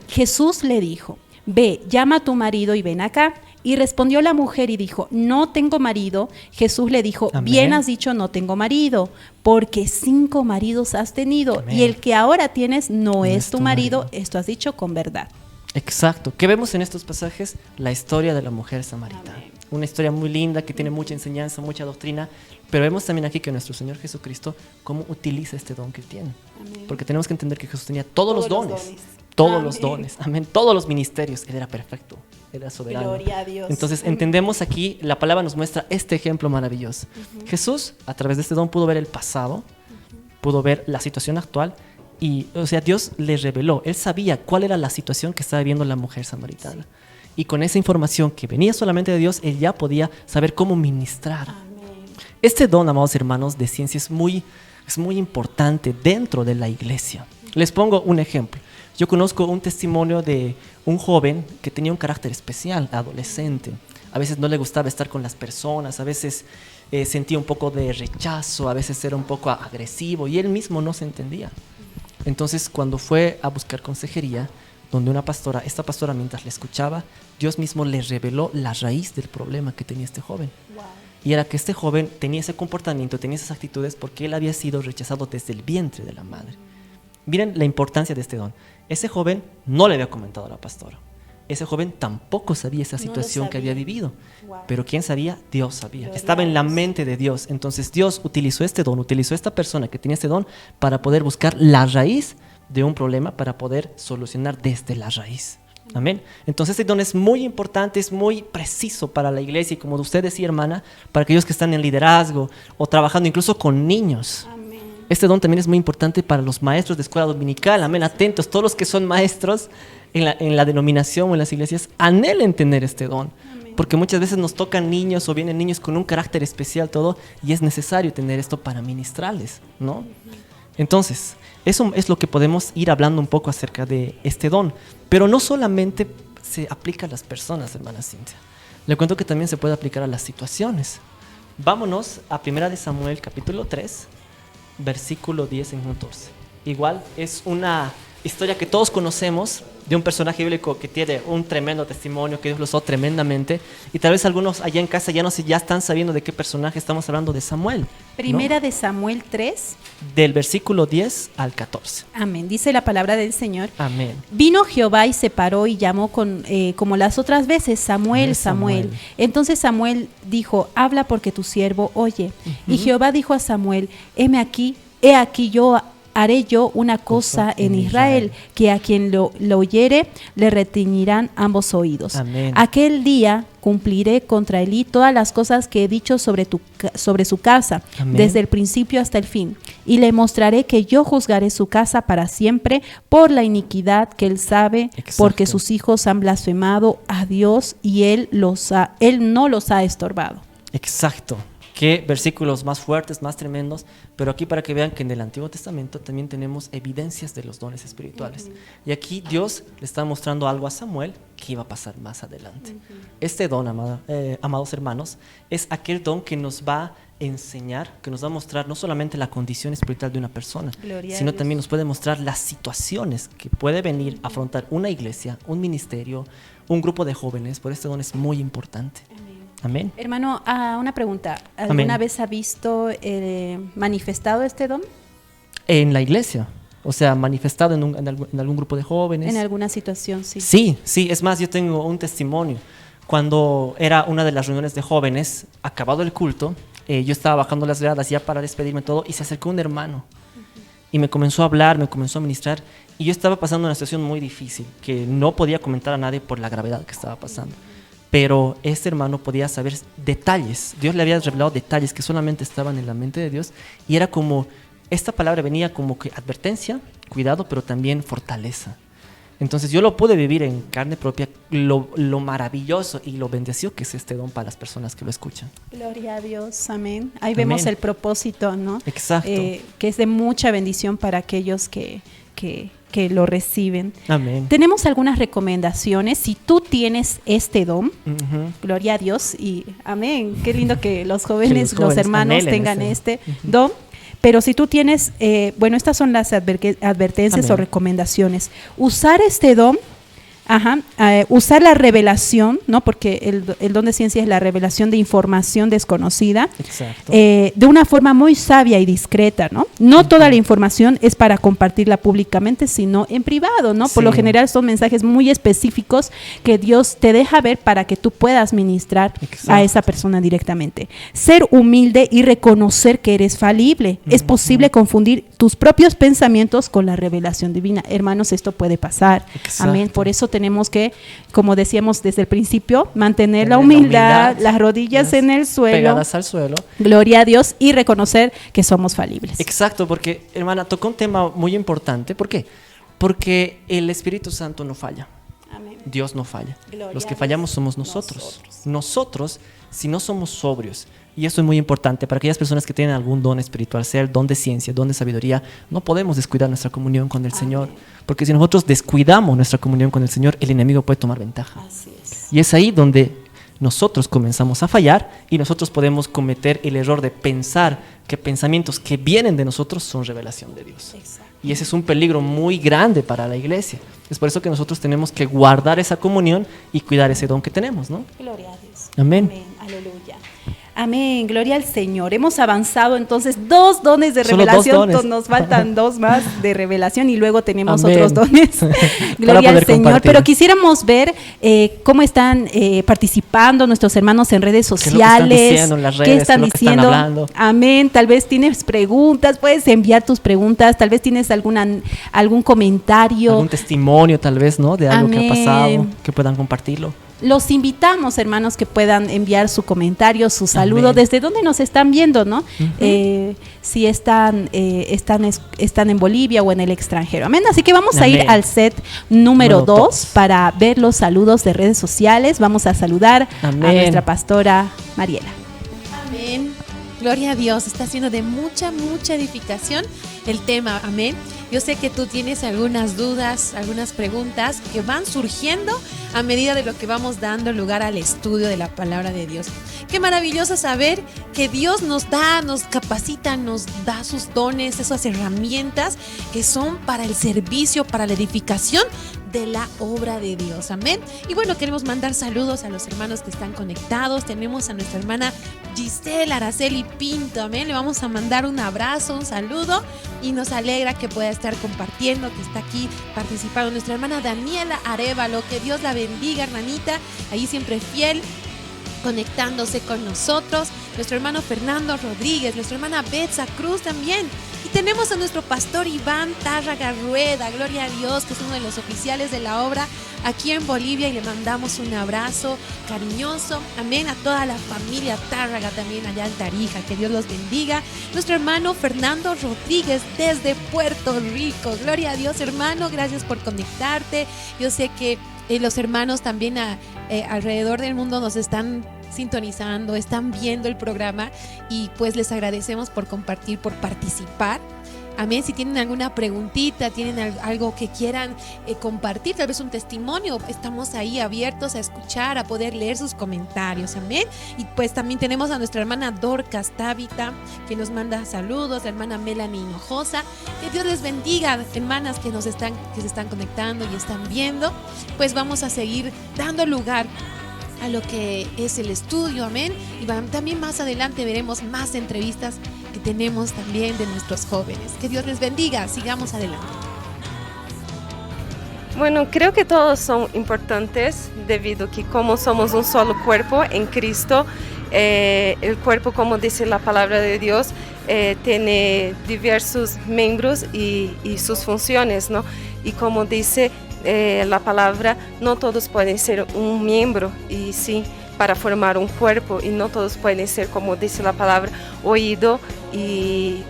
Jesús le dijo, ve, llama a tu marido y ven acá. Y respondió la mujer y dijo, no tengo marido. Jesús le dijo, Amén. bien has dicho, no tengo marido, porque 5 maridos has tenido. Amén. Y el que ahora tienes no es tu marido. Esto has dicho con verdad. Exacto. ¿Qué vemos en estos pasajes? La historia de la mujer samaritana. Amén. Una historia muy linda que tiene mucha enseñanza, mucha doctrina, pero vemos también aquí que nuestro Señor Jesucristo cómo utiliza este don que él tiene. Amén. Porque tenemos que entender que Jesús tenía todos los dones. Amén. Los dones, amén, todos los ministerios. Él era perfecto, era soberano. Gloria a Dios. Entonces Amén. entendemos aquí, la palabra nos muestra este ejemplo maravilloso. Jesús, a través de este don, pudo ver el pasado, pudo ver la situación actual y, o sea, Dios le reveló, él sabía cuál era la situación que estaba viviendo la mujer samaritana. Sí. Y con esa información que venía solamente de Dios, él ya podía saber cómo ministrar. Amén. Este don, amados hermanos, de ciencia es muy importante dentro de la iglesia. Les pongo un ejemplo. Yo conozco un testimonio de un joven que tenía un carácter especial, adolescente. A veces no le gustaba estar con las personas, a veces sentía un poco de rechazo, a veces era un poco agresivo y él mismo no se entendía. Entonces, cuando fue a buscar consejería, donde una pastora, esta pastora mientras le escuchaba, Dios mismo le reveló la raíz del problema que tenía este joven. Wow. Y era que este joven tenía ese comportamiento, tenía esas actitudes porque él había sido rechazado desde el vientre de la madre. Miren la importancia de este don. Ese joven no le había comentado a la pastora. Ese joven tampoco sabía esa situación que había vivido. Wow. Pero ¿quién sabía? Dios sabía. Gloria Estaba en la a Dios. mente de Dios. Entonces Dios utilizó este don, utilizó esta persona que tenía este don para poder buscar la raíz de un problema, para poder solucionar desde la raíz. Amén. Entonces este don es muy importante, es muy preciso para la iglesia y como usted decía, hermana, para aquellos que están en liderazgo o trabajando incluso con niños. Amén. Este don también es muy importante para los maestros de escuela dominical. Amén, atentos, todos los que son maestros en la denominación o en las iglesias, anhelen tener este don. Porque muchas veces nos tocan niños o vienen niños con un carácter especial todo, y es necesario tener esto para ministrarles, ¿no? Entonces, eso es lo que podemos ir hablando un poco acerca de este don. Pero no solamente se aplica a las personas, hermana Cintia. Le cuento que también se puede aplicar a las situaciones. Vámonos a 1 de Samuel capítulo 3, versículo 10 en 14. Igual es una historia que todos conocemos de un personaje bíblico que tiene un tremendo testimonio, que Dios lo usó tremendamente, y tal vez algunos allá en casa ya están sabiendo de qué personaje estamos hablando, de Samuel. Primera de Samuel 3. Del versículo 10 al 14. Amén. Dice la palabra del Señor. Amén. Vino Jehová y se paró y llamó como las otras veces, Samuel, Samuel. Entonces Samuel dijo, habla porque tu siervo oye. Y Jehová dijo a Samuel, he aquí yo haré yo una cosa en Israel, que a quien lo oyere le retiñirán ambos oídos. Amén. Aquel día cumpliré contra Elí todas las cosas que he dicho sobre su casa, Amén. desde el principio hasta el fin. Y le mostraré que yo juzgaré su casa para siempre por la iniquidad que él sabe, Exacto. porque sus hijos han blasfemado a Dios y él no los ha estorbado. Exacto. Qué versículos más fuertes, más tremendos, pero aquí para que vean que en el Antiguo Testamento también tenemos evidencias de los dones espirituales. Y aquí Dios le está mostrando algo a Samuel que iba a pasar más adelante. Este don, amados hermanos, es aquel don que nos va a enseñar, que nos va a mostrar no solamente la condición espiritual de una persona, sino también nos puede mostrar las situaciones que puede venir a afrontar una iglesia, un ministerio, un grupo de jóvenes. Por este don es muy importante. Amén. Hermano, una pregunta. ¿Alguna vez ha visto manifestado este don? En la iglesia, o sea, manifestado en algún grupo de jóvenes. En alguna situación, sí. Sí, es más, yo tengo un testimonio. Cuando era una de las reuniones de jóvenes, acabado el culto, yo estaba bajando las gradas ya para despedirme todo, y se acercó un hermano y me comenzó a hablar, me comenzó a ministrar, y yo estaba pasando una situación muy difícil que no podía comentar a nadie por la gravedad que estaba pasando. Pero este hermano podía saber detalles. Dios le había revelado detalles que solamente estaban en la mente de Dios. Y era como, esta palabra venía como que advertencia, cuidado, pero también fortaleza. Entonces yo lo pude vivir en carne propia, lo maravilloso y lo bendecido que es este don para las personas que lo escuchan. Gloria a Dios, amén. Ahí vemos el propósito, ¿no? Exacto. Que es de mucha bendición para aquellos que lo reciben. Amén. Tenemos algunas recomendaciones. Si tú tienes este don, gloria a Dios y amén. Qué lindo que los jóvenes, los hermanos tengan este don. Pero si tú tienes, estas son las advertencias Amén. o recomendaciones. Usar este don, usar la revelación, ¿no? Porque el don de ciencia es la revelación de información desconocida. Exacto. De una forma muy sabia y discreta, ¿no? No toda la información es para compartirla públicamente, sino en privado, ¿no? Por lo general son mensajes muy específicos que Dios te deja ver para que tú puedas ministrar a esa persona directamente. Ser humilde y reconocer que eres falible. Es posible confundir tus propios pensamientos con la revelación divina. Hermanos, esto puede pasar. Exacto. Amén. Por eso tenemos que, como decíamos desde el principio, mantener la humildad, las rodillas en el suelo, pegadas al suelo. Gloria a Dios, y reconocer que somos falibles. Exacto, porque, hermana, tocó un tema muy importante. ¿Por qué? Porque el Espíritu Santo no falla. Amén. Dios no falla. Gloria Los que a fallamos Dios. somos nosotros. Nosotros, si no somos sobrios, y esto es muy importante para aquellas personas que tienen algún don espiritual, sea el don de ciencia, don de sabiduría, no podemos descuidar nuestra comunión con el Señor, porque si nosotros descuidamos nuestra comunión con el Señor, el enemigo puede tomar ventaja. Así es. Y es ahí donde nosotros comenzamos a fallar, y nosotros podemos cometer el error de pensar que pensamientos que vienen de nosotros son revelación de Dios. Exacto. Y ese es un peligro muy grande para la iglesia. Es por eso que nosotros tenemos que guardar esa comunión y cuidar ese don que tenemos, ¿no? Gloria a Dios. Amén. Amén. Aleluya. Amén, gloria al Señor. Hemos avanzado entonces 2 dones de Solo revelación. 2 dones. Nos faltan 2 más de revelación y luego tenemos Amén. otros dones. Gloria al Señor. Compartir. Pero quisiéramos ver cómo están participando nuestros hermanos en redes ¿Qué es lo que están sociales. diciendo en las redes? ¿Qué están ¿Qué es lo que están diciendo? hablando? Amén. Tal vez tienes preguntas, puedes enviar tus preguntas. Tal vez tienes algún comentario. Algún testimonio tal vez, ¿no? De algo que ha Amén. pasado, que puedan compartirlo. los invitamos, hermanos, que puedan enviar su comentario, su saludo, Amén. desde dónde nos están viendo, ¿no? Si están en Bolivia o en el extranjero. Amén. Así que vamos a ir Amén. al set número Número 2 dos. para ver los saludos de redes sociales. Vamos a saludar a Amén. nuestra pastora Mariela. Amén. Gloria a Dios. Está siendo de mucha edificación el tema. Amén. Yo sé que tú tienes algunas dudas, algunas preguntas que van surgiendo a medida de lo que vamos dando lugar al estudio de la palabra de Dios. Qué maravilloso saber que Dios nos da, nos capacita, nos da sus dones, esas herramientas que son para el servicio, para la edificación de la obra de Dios. Amén. Y bueno, queremos mandar saludos a los hermanos que están conectados. Tenemos a nuestra hermana Giselle Araceli Pinto. Amén. Le vamos a mandar un abrazo, un saludo, y nos alegra que pueda estar compartiendo, que está aquí participando. Nuestra hermana Daniela Arevalo, que Dios la bendiga, hermanita, ahí siempre fiel, conectándose con nosotros. Nuestro hermano Fernando Rodríguez, nuestra hermana Betsa Cruz también. Y tenemos a nuestro pastor Iván Tárraga Rueda, gloria a Dios, que es uno de los oficiales de la obra aquí en Bolivia, y le mandamos un abrazo cariñoso. Amén. A toda la familia Tárraga también allá en Tarija, que Dios los bendiga. Nuestro hermano Fernando Rodríguez desde Puerto Rico, gloria a Dios, hermano, gracias por conectarte. Yo sé que los hermanos también alrededor del mundo nos están sintonizando, están viendo el programa, y pues les agradecemos por compartir, por participar. Amén. Si tienen alguna preguntita, tienen algo que quieran compartir, tal vez un testimonio, estamos ahí abiertos a escuchar, a poder leer sus comentarios. Amén. Y pues también tenemos a nuestra hermana Dorcas Tabita, que nos manda saludos, la hermana Melanie Hinojosa. Que Dios les bendiga, hermanas que se están conectando y están viendo. Pues vamos a seguir dando lugar a lo que es el estudio. Amén. Y también más adelante veremos más entrevistas que tenemos también de nuestros jóvenes. Que Dios les bendiga. Sigamos adelante. Bueno, creo que todos son importantes debido a que como somos un solo cuerpo en Cristo, el cuerpo, como dice la palabra de Dios, tiene diversos miembros y sus funciones, ¿no? Y como dice la palabra, no todos pueden ser un miembro, y sí, para formar un cuerpo, y no todos pueden ser, como dice la palabra, oído, y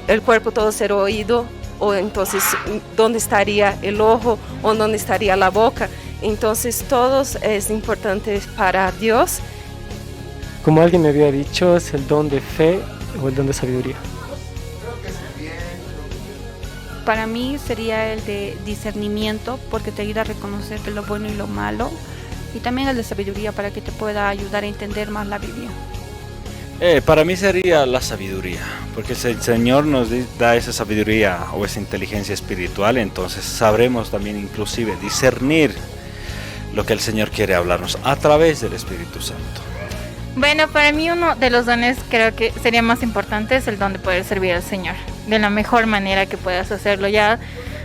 el cuerpo todo ser oído, o entonces, ¿dónde estaría el ojo? ¿O dónde estaría la boca? Entonces, todos es importante para Dios. Como alguien me había dicho, es el don de fe o el don de sabiduría. Para mí sería el de discernimiento, porque te ayuda a reconocer lo bueno y lo malo, y también el de sabiduría, para que te pueda ayudar a entender más la Biblia. Para mí sería la sabiduría, porque si el Señor nos da esa sabiduría o esa inteligencia espiritual, entonces sabremos también inclusive discernir lo que el Señor quiere hablarnos a través del Espíritu Santo. Bueno, para mí uno de los dones creo que sería más importante es el don de poder servir al Señor de la mejor manera que puedas hacerlo, ya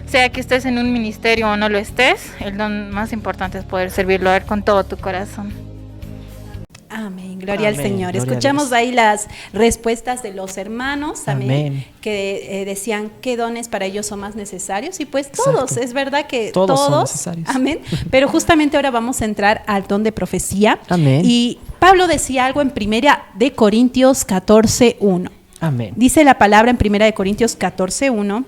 sea que estés en un ministerio o no lo estés. El don más importante es poder servirlo a Él con todo tu corazón. Amén, gloria al Amén, Señor. gloria a Escuchamos Dios. ahí las respuestas de los hermanos, amén, Amén. que decían qué dones para ellos son más necesarios, y pues todos, Exacto. es verdad que Todos son todos, necesarios. amén, pero justamente ahora vamos a entrar al don de profecía. Amén. Y Pablo decía algo en 1 de Corintios 14:1. Amén. Dice la palabra en 1 de Corintios 14:1: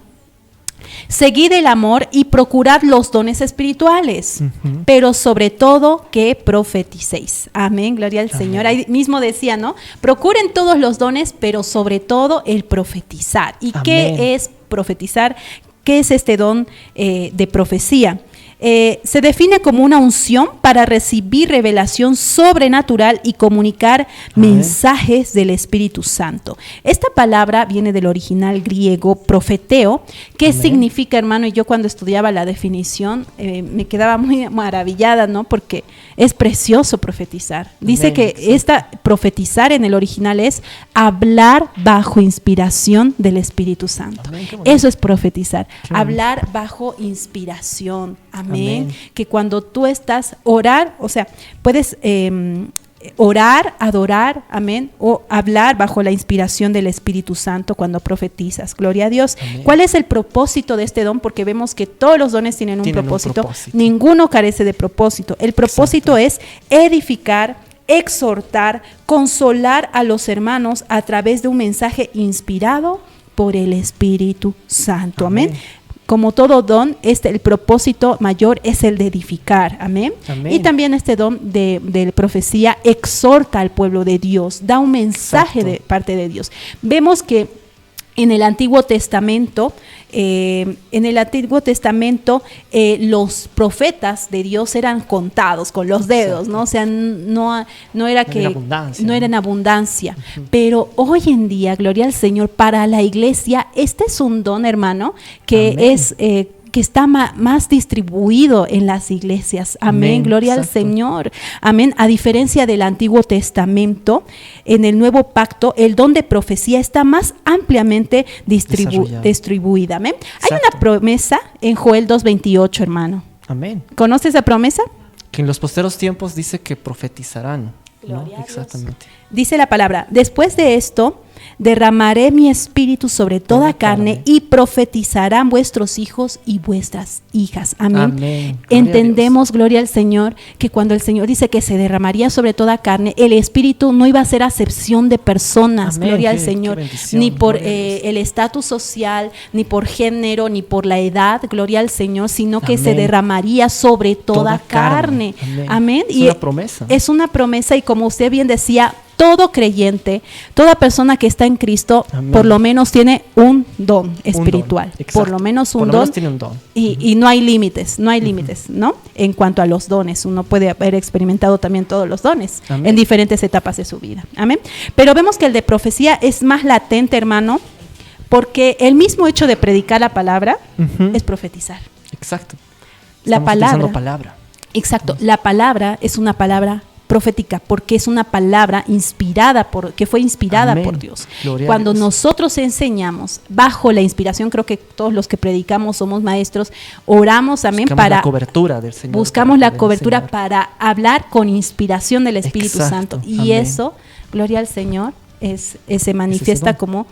seguid el amor y procurad los dones espirituales, pero sobre todo que profeticéis. Amén, gloria al Señor. Ahí mismo decía, ¿no? Procuren todos los dones, pero sobre todo el profetizar. ¿Y Amén. qué es profetizar? ¿Qué es este don de profecía? Se define como una unción para recibir revelación sobrenatural y comunicar mensajes del Espíritu Santo. Esta palabra viene del original griego profeteo, que significa, hermano, y yo cuando estudiaba la definición me quedaba muy maravillada, ¿no? Porque es precioso profetizar. Dice que profetizar en el original es hablar bajo inspiración del Espíritu Santo. Amén, qué bonito. Eso es profetizar, Qué bonito. hablar bajo inspiración. Amén. Amén. Que cuando tú estás orar, o sea, puedes orar, adorar, amén, o hablar bajo la inspiración del Espíritu Santo cuando profetizas. Gloria a Dios. Amén. ¿Cuál es el propósito de este don? Porque vemos que todos los dones tienen un propósito. Ninguno carece de propósito. El propósito es edificar, exhortar, consolar a los hermanos a través de un mensaje inspirado por el Espíritu Santo. Amén. Como todo don, el propósito mayor es el de edificar. Amén. Amén. Y también este don de profecía exhorta al pueblo de Dios, da un mensaje de parte de Dios. Vemos que en el Antiguo Testamento, los profetas de Dios eran contados con los dedos, ¿no? O sea, no era en abundancia. Pero hoy en día, gloria al Señor, para la iglesia, este es un don, hermano, que que está más distribuido en las iglesias. Amén. Gloria al Señor. Amén. A diferencia del Antiguo Testamento, en el Nuevo Pacto, el don de profecía está más ampliamente distribuida. Amén. Hay una promesa en Joel 2:28, hermano. Amén. ¿Conoce esa promesa? Que en los posteros tiempos dice que profetizarán. Gloria a Dios. Exactamente. Dice la palabra: después de esto, derramaré mi espíritu sobre toda carne y profetizarán vuestros hijos y vuestras hijas. Amén. Amén. Entendemos, gloria al Señor, que cuando el Señor dice que se derramaría sobre toda carne, el espíritu no iba a hacer acepción de personas. Amén. Gloria al Señor, ni por el estatus social, ni por género, ni por la edad, gloria al Señor, sino que se derramaría sobre toda carne. Amén. Es una promesa. Es una promesa, y como usted bien decía, todo creyente, toda persona que está en Cristo, por lo menos tiene un don espiritual. Por lo menos un don. Tiene un don. Y no hay límites, ¿no? En cuanto a los dones, uno puede haber experimentado también todos los dones en diferentes etapas de su vida. Amén. Pero vemos que el de profecía es más latente, hermano, porque el mismo hecho de predicar la palabra es profetizar. Exacto. La palabra. Exacto. La palabra es una palabra profética, porque es una palabra que fue inspirada por Dios. Cuando nosotros enseñamos bajo la inspiración, creo que todos los que predicamos somos maestros, oramos, amén, buscamos la cobertura del Señor. Buscamos la cobertura para hablar con inspiración del Espíritu Santo. Y eso, gloria al Señor, se manifiesta como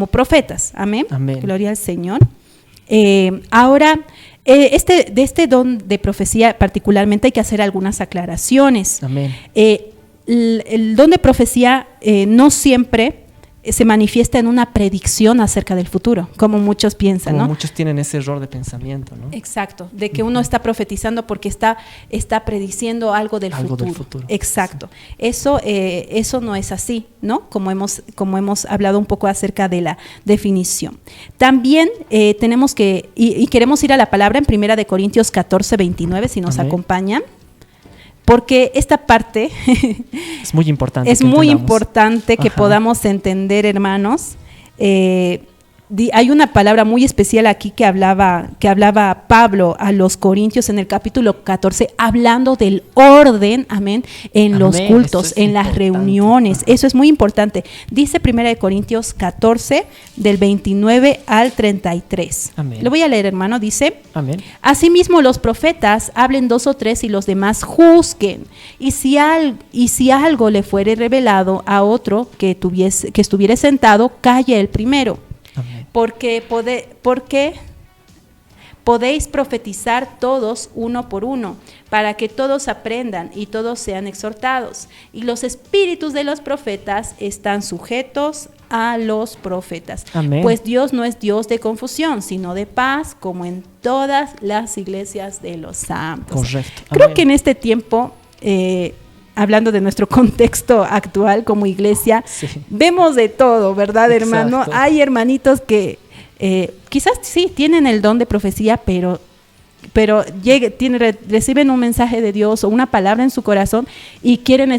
profetas. Amén. Gloria al Señor. Ahora, de este don de profecía particularmente hay que hacer algunas aclaraciones. Amén. El don de profecía no siempre se manifiesta en una predicción acerca del futuro, como muchos piensan, como ¿no? Muchos tienen ese error de pensamiento, ¿no? Exacto, de que uno está profetizando porque está prediciendo algo del futuro. Exacto. Sí. Eso no es así, ¿no? Como hemos hablado un poco acerca de la definición. También tenemos que, y queremos ir a la palabra en 1 de Corintios 14:29, si nos acompañan. Porque esta parte es muy importante. Es muy importante que podamos entender, hermanos. Hay una palabra muy especial aquí que hablaba Pablo a los Corintios en el capítulo 14, hablando del orden, amén, en los cultos, en las reuniones. Eso es muy importante. Dice 1 Corintios 14, del 29 al 33. Amén. Lo voy a leer, hermano. Dice: amén. Asimismo, los profetas hablen 2 o 3 y los demás juzguen. Y si algo le fuere revelado a otro que estuviere sentado, calle el primero. Amén. Porque podéis profetizar todos uno por uno, para que todos aprendan y todos sean exhortados. Y los espíritus de los profetas están sujetos a los profetas. Amén. Pues Dios no es Dios de confusión, sino de paz, como en todas las iglesias de los santos. Correcto. Creo que en este tiempo, hablando de nuestro contexto actual como iglesia, vemos de todo, ¿verdad, hermano? Exacto. Hay hermanitos que quizás sí tienen el don de profecía, pero reciben un mensaje de Dios o una palabra en su corazón y quieren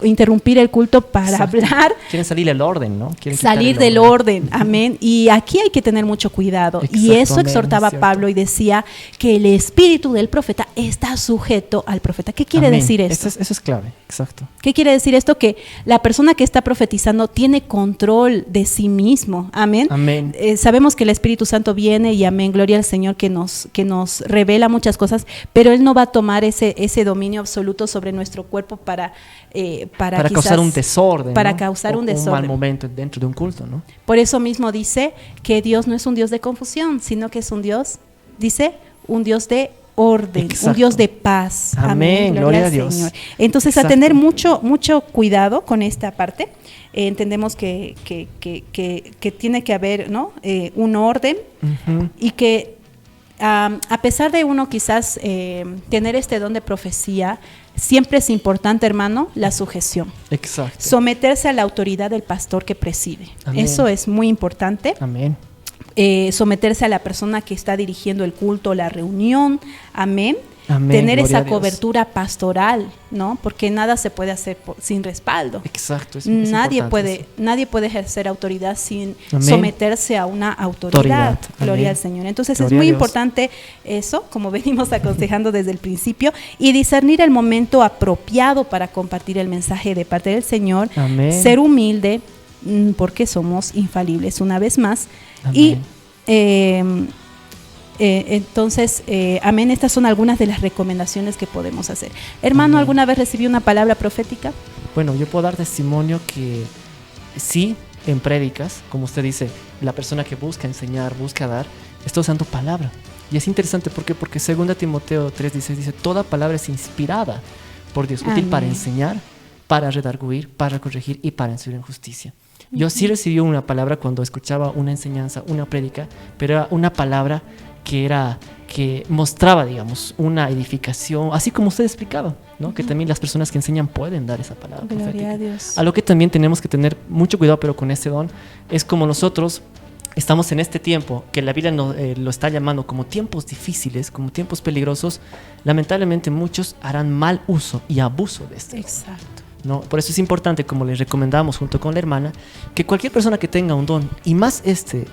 interrumpir el culto para hablar. Quieren salir del orden, ¿no? Salir del orden, amén. Y aquí hay que tener mucho cuidado. Y eso exhortaba Pablo y decía que el espíritu del profeta está sujeto al profeta. ¿Qué quiere decir esto? Eso es clave, exacto. ¿Qué quiere decir esto? Que la persona que está profetizando tiene control de sí mismo, amén. Amén. Sabemos que el Espíritu Santo viene y amén, gloria al Señor que nos nos revela muchas cosas, pero Él no va a tomar ese dominio absoluto sobre nuestro cuerpo para causar quizás, un desorden. para ¿no? causar un desorden. Un mal momento dentro de un culto, ¿no? Por eso mismo dice que Dios no es un Dios de confusión, sino que es un Dios, dice, un Dios de orden, Exacto. un Dios de paz. Amén, gloria a Dios. Señor. Entonces, Exacto. a tener mucho cuidado con esta parte. Entendemos que tiene que haber, ¿no? Un orden, Ujú. y que a pesar de uno quizás tener este don de profecía, siempre es importante, hermano, la sujeción. Exacto. Someterse a la autoridad del pastor que preside. Amén. Eso es muy importante. Amén. Someterse a la persona que está dirigiendo el culto, la reunión. Amén. Amén, Tener gloria esa a Dios. cobertura pastoral, ¿no? Porque nada se puede hacer sin respaldo. Exacto. Es Nadie importante puede ejercer autoridad sin Amén. someterse a una autoridad. Autoridad. Gloria Amén. al Señor. Entonces Gloria es muy a Dios. importante eso, como venimos aconsejando desde el principio, y discernir el momento apropiado para compartir el mensaje de parte del Señor. Amén. Ser humilde, porque somos infalibles una vez más. Amén. Y entonces, amén, estas son algunas de las recomendaciones que podemos hacer. Hermano, Amén. ¿alguna vez recibió una palabra profética? Bueno, yo puedo dar testimonio que sí, en prédicas, como usted dice, la persona que busca enseñar, busca dar, está usando palabra. Y es interesante, ¿por qué? Porque 2 Timoteo 3:16 dice, toda palabra es inspirada por Dios, útil Amén. para enseñar, para redarguir, para corregir y para instruir en justicia. Yo sí recibí una palabra cuando escuchaba una enseñanza, una prédica, pero era una palabra que mostraba, digamos, una edificación, así como usted explicaba, ¿no? Que también las personas que enseñan pueden dar esa palabra Gloria profética. a Dios. A lo que también tenemos que tener mucho cuidado, pero con este don, es como nosotros estamos en este tiempo, que la Biblia lo está llamando como tiempos difíciles, como tiempos peligrosos. Lamentablemente muchos harán mal uso y abuso de este don, Exacto. ¿no? Por eso es importante, como les recomendamos junto con la hermana, que cualquier persona que tenga un don, y más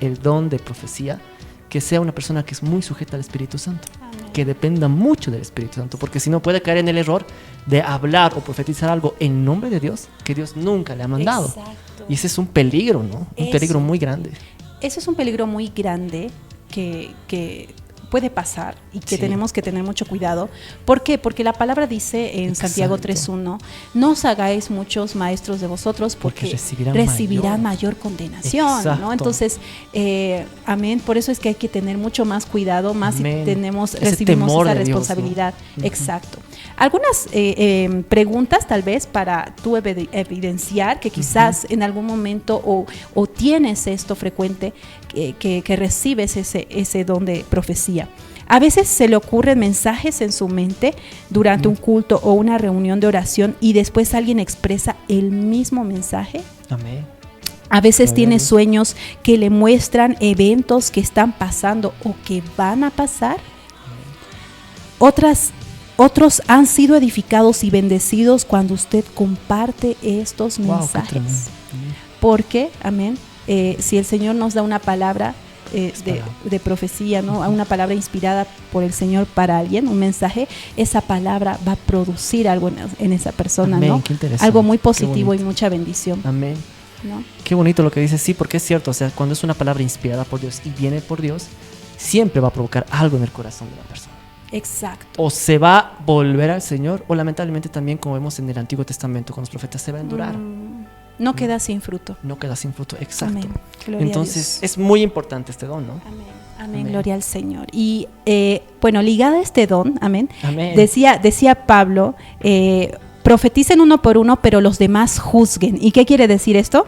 el don de profecía, que sea una persona que es muy sujeta al Espíritu Santo, que dependa mucho del Espíritu Santo, porque si no puede caer en el error de hablar o profetizar algo en nombre de Dios que Dios nunca le ha mandado. Exacto. Y ese es un peligro, ¿no? Un Eso. peligro muy grande. Eso es un peligro muy grande que puede pasar y que Sí. tenemos que tener mucho cuidado. ¿Por qué? Porque la palabra dice en Exacto. Santiago 3:1, no os hagáis muchos maestros de vosotros porque recibirán mayor condenación, Exacto. ¿no? Entonces, amén, por eso es que hay que tener mucho más cuidado, más Amén. si Ese recibimos temor esa de Dios, ¿no? responsabilidad. Ujú. Exacto. Algunas preguntas tal vez para tú evidenciar que quizás en algún momento o tienes esto frecuente, que recibes ese don de profecía. A veces se le ocurren mensajes en su mente durante un culto o una reunión de oración y después alguien expresa el mismo mensaje. Amén. A veces Gloria tiene a Dios. sueños que le muestran eventos que están pasando o que van a pasar. Otros han sido edificados y bendecidos cuando usted comparte estos Wow, qué mensajes. tremendo. Porque, amén, si el Señor nos da una palabra palabra. de profecía, ¿no? Una palabra inspirada por el Señor para alguien, un mensaje, esa palabra va a producir algo en esa persona, Amén, ¿no? qué interesante, Algo muy qué positivo y bonito. mucha bendición, Amén. ¿no? Qué bonito lo que dice, sí, porque es cierto, o sea, cuando es una palabra inspirada por Dios y viene por Dios, siempre va a provocar algo en el corazón de la persona. Exacto. O se va a volver al Señor, o lamentablemente también, como vemos en el Antiguo Testamento con los profetas, se va a endurar. No queda sin fruto. No queda sin fruto, exacto. Amén. Gloria a Entonces, Dios. es muy importante este don, ¿no? Amén. Amén, Amén. gloria al Señor. Y bueno, ligada a este don, amén, Amén. decía Pablo, profeticen uno por uno, pero los demás juzguen. ¿Y qué quiere decir esto?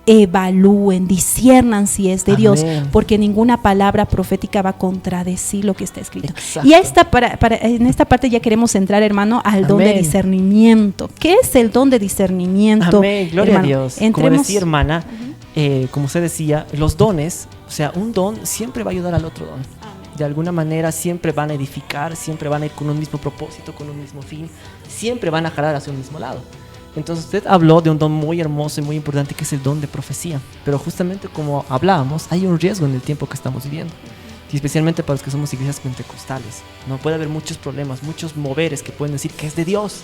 Evalúen, disciernan si es de Dios, Amén. porque ninguna palabra profética va a contradecir lo que está escrito. Exacto. Y en esta parte ya queremos entrar, hermano, al don de Amén. discernimiento. ¿Qué es el don de discernimiento? Amén, gloria hermano? a Dios. Como Entremos- decía hermana, como usted decía, los dones, o sea, un don siempre va a ayudar al otro don. De alguna manera siempre van a edificar, siempre van a ir con un mismo propósito, con un mismo fin, siempre van a jalar hacia un mismo lado. Entonces usted habló de un don muy hermoso y muy importante que es el don de profecía. Pero justamente como hablábamos, hay un riesgo en el tiempo que estamos viviendo. Y especialmente para los que somos iglesias pentecostales. No puede haber muchos problemas, muchos moveres que pueden decir que es de Dios,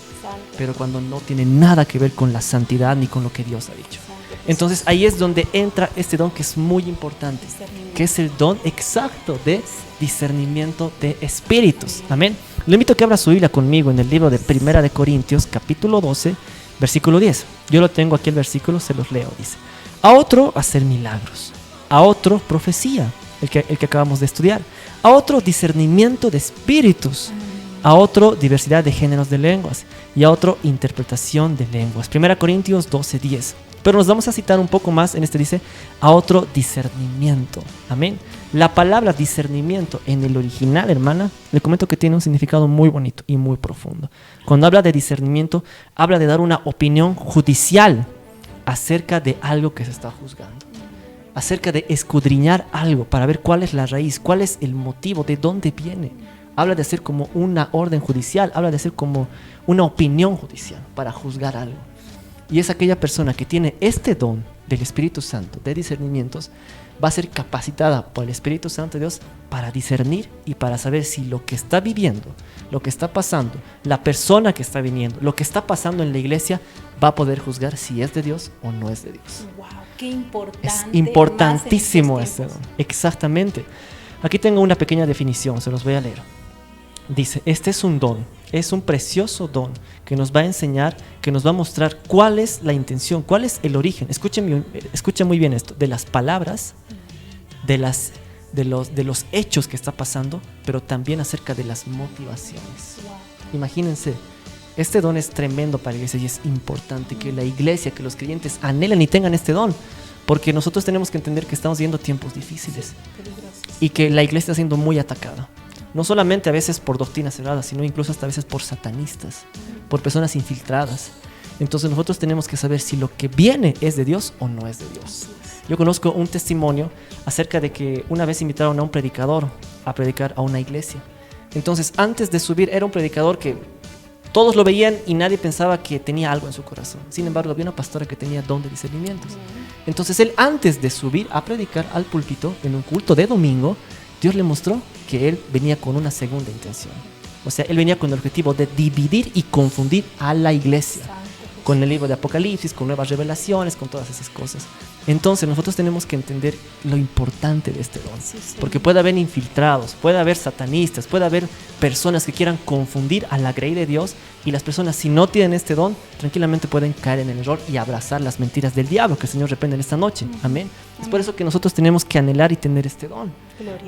pero cuando no tiene nada que ver con la santidad ni con lo que Dios ha dicho. Entonces ahí es donde entra este don que es muy importante, que es el don exacto de discernimiento de espíritus. Amén. Le invito a que abra su Biblia conmigo en el libro de Primera de Corintios, capítulo 12, versículo 10. Yo lo tengo aquí el versículo, se los leo. Dice: a otro hacer milagros, a otro profecía, el que acabamos de estudiar, a otro discernimiento de espíritus, a otro diversidad de géneros de lenguas y a otro interpretación de lenguas. 1 Corintios 12:10. Pero nos vamos a citar un poco más en este, dice, a otro discernimiento. Amén. La palabra discernimiento en el original, hermana, le comento que tiene un significado muy bonito y muy profundo. Cuando habla de discernimiento, habla de dar una opinión judicial acerca de algo que se está juzgando, acerca de escudriñar algo para ver cuál es la raíz, cuál es el motivo, de dónde viene. Habla de hacer como una orden judicial, habla de hacer como una opinión judicial para juzgar algo. Y es aquella persona que tiene este don del Espíritu Santo, de discernimientos, va a ser capacitada por el Espíritu Santo de Dios para discernir y para saber si lo que está viviendo, lo que está pasando, la persona que está viniendo, lo que está pasando en la iglesia, va a poder juzgar si es de Dios o no es de Dios. Wow, qué importante. Es importantísimo este don. Exactamente. Aquí tengo una pequeña definición, se los voy a leer. Dice, este es un don, es un precioso don que nos va a enseñar, que nos va a mostrar cuál es la intención, cuál es el origen. Escuchen muy bien esto, de las palabras, de los hechos que está pasando, pero también acerca de las motivaciones. Imagínense, este don es tremendo para la iglesia y es importante que la iglesia, que los creyentes anhelen y tengan este don, porque nosotros tenemos que entender que estamos viviendo tiempos difíciles y que la iglesia está siendo muy atacada. No solamente a veces por doctrinas cerradas, sino incluso hasta a veces por satanistas, por personas infiltradas. Entonces nosotros tenemos que saber si lo que viene es de Dios o no es de Dios. Yo conozco un testimonio acerca de que una vez invitaron a un predicador a predicar a una iglesia. Entonces antes de subir era un predicador que todos lo veían y nadie pensaba que tenía algo en su corazón. Sin embargo, había una pastora que tenía don de discernimientos. Entonces él, antes de subir a predicar al púlpito en un culto de domingo, Dios le mostró que él venía con una segunda intención. O sea, él venía con el objetivo de dividir y confundir a la iglesia. Con el libro de Apocalipsis, con nuevas revelaciones, con todas esas cosas. Entonces nosotros tenemos que entender lo importante de este don. Porque puede haber infiltrados, puede haber satanistas, puede haber personas que quieran confundir a la grey de Dios. Y las personas, si no tienen este don, tranquilamente pueden caer en el error y abrazar las mentiras del diablo, que el Señor reprende en esta noche. Amén. Es por eso que nosotros tenemos que anhelar y tener este don.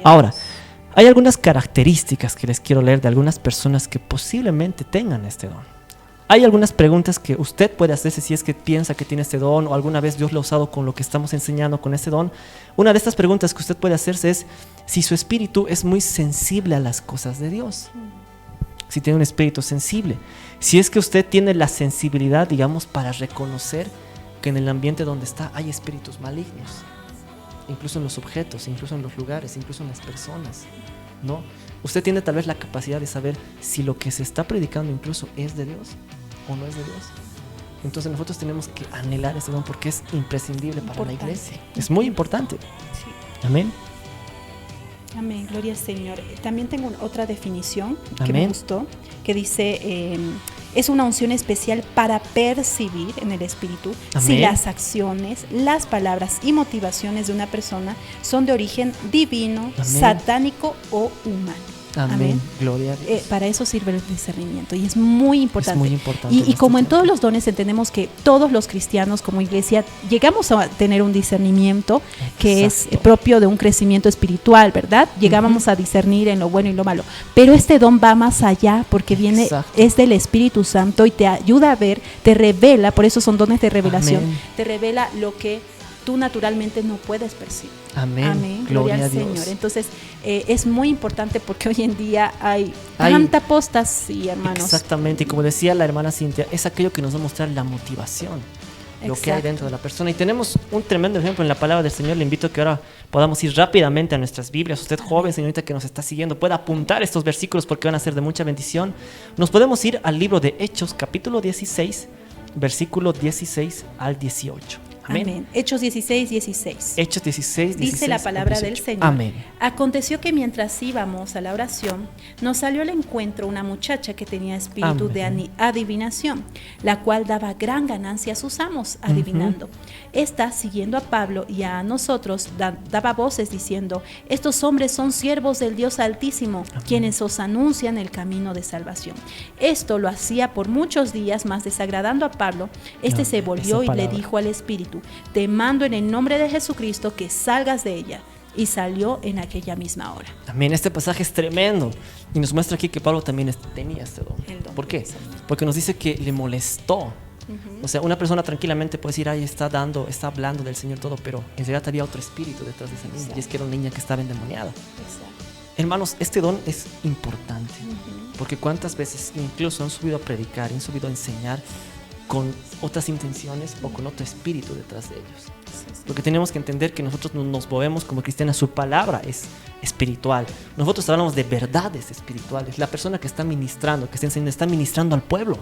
Ahora, hay algunas características que les quiero leer de algunas personas que posiblemente tengan este don. Hay algunas preguntas que usted puede hacerse si es que piensa que tiene este don o alguna vez Dios lo ha usado con lo que estamos enseñando con este don. Una de estas preguntas que usted puede hacerse es si su espíritu es muy sensible a las cosas de Dios. Si tiene un espíritu sensible. Si es que usted tiene la sensibilidad, digamos, para reconocer que en el ambiente donde está hay espíritus malignos. Incluso en los objetos, incluso en los lugares, incluso en las personas, ¿no? Usted tiene tal vez la capacidad de saber si lo que se está predicando incluso es de Dios o no es de Dios. Entonces nosotros tenemos que anhelar ese don porque es imprescindible para la iglesia. Es muy importante. Sí. Amén. Amén, gloria al Señor. También tengo otra definición que Amén. me gustó, que dice, es una unción especial para percibir en el espíritu Amén. si las acciones, las palabras y motivaciones de una persona son de origen divino, Amén. satánico o humano. Amén. Amén. Gloria a Dios. Para eso sirve el discernimiento y es muy importante. Es muy importante Y como en tiempo. todos los dones entendemos que todos los cristianos como iglesia llegamos a tener un discernimiento que Exacto. es propio de un crecimiento espiritual, ¿verdad? Llegábamos a discernir en lo bueno y lo malo. Pero este don va más allá porque viene, Exacto. es del Espíritu Santo y te ayuda a ver, te revela, por eso son dones de revelación, Amén. te revela lo que tú naturalmente no puedes percibir. Amén. Amén. Gloria Gloria a al Dios. Señor. Entonces, es muy importante porque hoy en día hay tanta apostasía, hermanos. Exactamente. Y como decía la hermana Cintia, es aquello que nos va a mostrar la motivación. Lo que hay Exacto. dentro de la persona. Y tenemos un tremendo ejemplo en la palabra del Señor. Le invito a que ahora podamos ir rápidamente a nuestras Biblias. Usted, joven, señorita que nos está siguiendo, puede apuntar estos versículos porque van a ser de mucha bendición. Nos podemos ir al libro de Hechos, capítulo 16, versículo 16 al 18. Amén. Hechos 16, 16. Hechos 16, 16. Dice la palabra del 18. Señor. Amén. Aconteció que mientras íbamos a la oración, nos salió al encuentro una muchacha que tenía espíritu de adivinación, la cual daba gran ganancia a sus amos, adivinando. Esta, siguiendo a Pablo y a nosotros, daba voces diciendo: estos hombres son siervos del Dios Altísimo, quienes os anuncian el camino de salvación. Esto lo hacía por muchos días, mas desagradando a Pablo, se volvió y le dijo al espíritu: te mando en el nombre de Jesucristo que salgas de ella. Y salió en aquella misma hora. Amén. Este pasaje es tremendo y nos muestra aquí que Pablo también tenía este don. ¿Por qué? Porque nos dice que le molestó. O sea, una persona tranquilamente puede decir: ay, está hablando del Señor todo, pero en realidad había otro espíritu detrás de esa niña. Y es que era una niña que estaba endemoniada. Hermanos, este don es importante, porque cuántas veces incluso han subido a predicar, han subido a enseñar con otras intenciones o con otro espíritu detrás de ellos. Porque tenemos que entender que nosotros nos movemos como cristianos, su palabra es espiritual. Nosotros hablamos de verdades espirituales. La persona que está ministrando, que está enseñando, está ministrando al pueblo.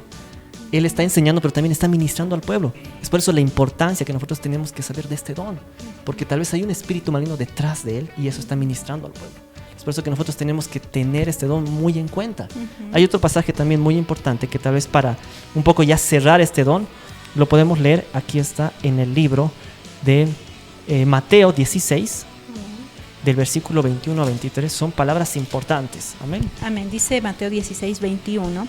Él está enseñando, pero también está ministrando al pueblo. Es por eso la importancia que nosotros tenemos que saber de este don, porque tal vez hay un espíritu maligno detrás de él y eso está ministrando al pueblo. Es por eso que nosotros tenemos que tener este don muy en cuenta. Hay otro pasaje también muy importante que tal vez para un poco ya cerrar este don, lo podemos leer. Aquí está en el libro de Mateo 16, del versículo 21 a 23. Son palabras importantes. Amén. Amén. Dice Mateo 16, 21.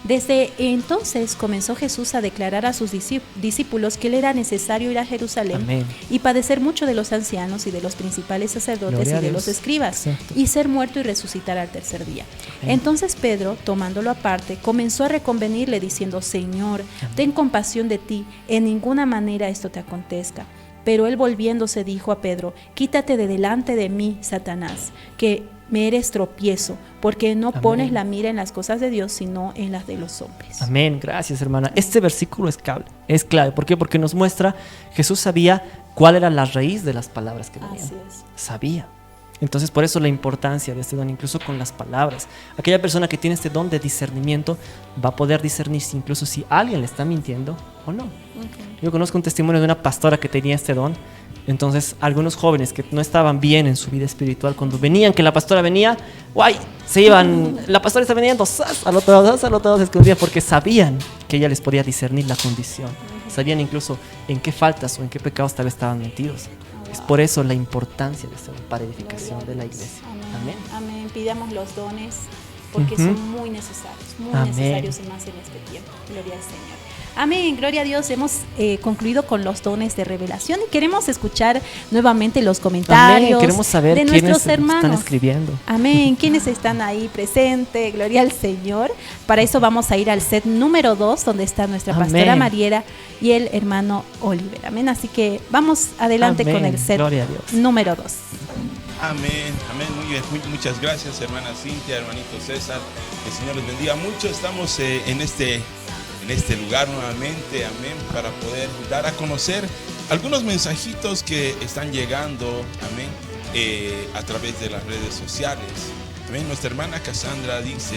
Desde entonces comenzó Jesús a declarar a sus discípulos que le era necesario ir a Jerusalén. Amén. Y padecer mucho de los ancianos y de los principales sacerdotes Gloria y de a los Dios. escribas, Exacto. y ser muerto y resucitar al tercer día. Amén. Entonces Pedro, tomándolo aparte, comenzó a reconvenirle diciendo: Señor, ten compasión de ti, en ninguna manera esto te acontezca. Pero él, volviéndose, dijo a Pedro: quítate de delante de mí, Satanás, que me eres tropiezo, porque no pones la mira en las cosas de Dios, sino en las de los hombres. Amén. Gracias, hermana. Este versículo es clave. ¿Por qué? Porque nos muestra, Jesús sabía cuál era la raíz de las palabras que venían. Así es. Sabía. Entonces, por eso la importancia de este don, incluso con las palabras. Aquella persona que tiene este don de discernimiento va a poder discernir incluso si alguien le está mintiendo o no. Yo conozco un testimonio de una pastora que tenía este don. Entonces, algunos jóvenes que no estaban bien en su vida espiritual, cuando venían que la pastora venía, ¡guay! Se iban, la pastora está viniendo, ¡zas! Al otro lado se escondían, porque sabían que ella les podía discernir la condición. Sabían incluso en qué faltas o en qué pecados tal vez estaban metidos. Es por eso la importancia de esto para edificación de la iglesia. Amén. Amén. Pidamos los dones porque son muy necesarios y más en este tiempo. Gloria al Señor. Amén, gloria a Dios. Hemos concluido con los dones de revelación y queremos escuchar nuevamente los comentarios. Amén. Queremos saber de quiénes nuestros hermanos. Están escribiendo. Amén, quienes están ahí presentes. Gloria al Señor. Para eso vamos a ir al set número 2, donde está nuestra pastora Mariela y el hermano Oliver. Amén. Así que vamos adelante con el set número 2. Amén, amén, muy bien, muchas gracias, hermana Cintia, hermanito César, que el Señor les bendiga mucho. Estamos en este lugar nuevamente, amén, para poder dar a conocer algunos mensajitos que están llegando, amén, a través de las redes sociales. Amén. Nuestra hermana Cassandra dice,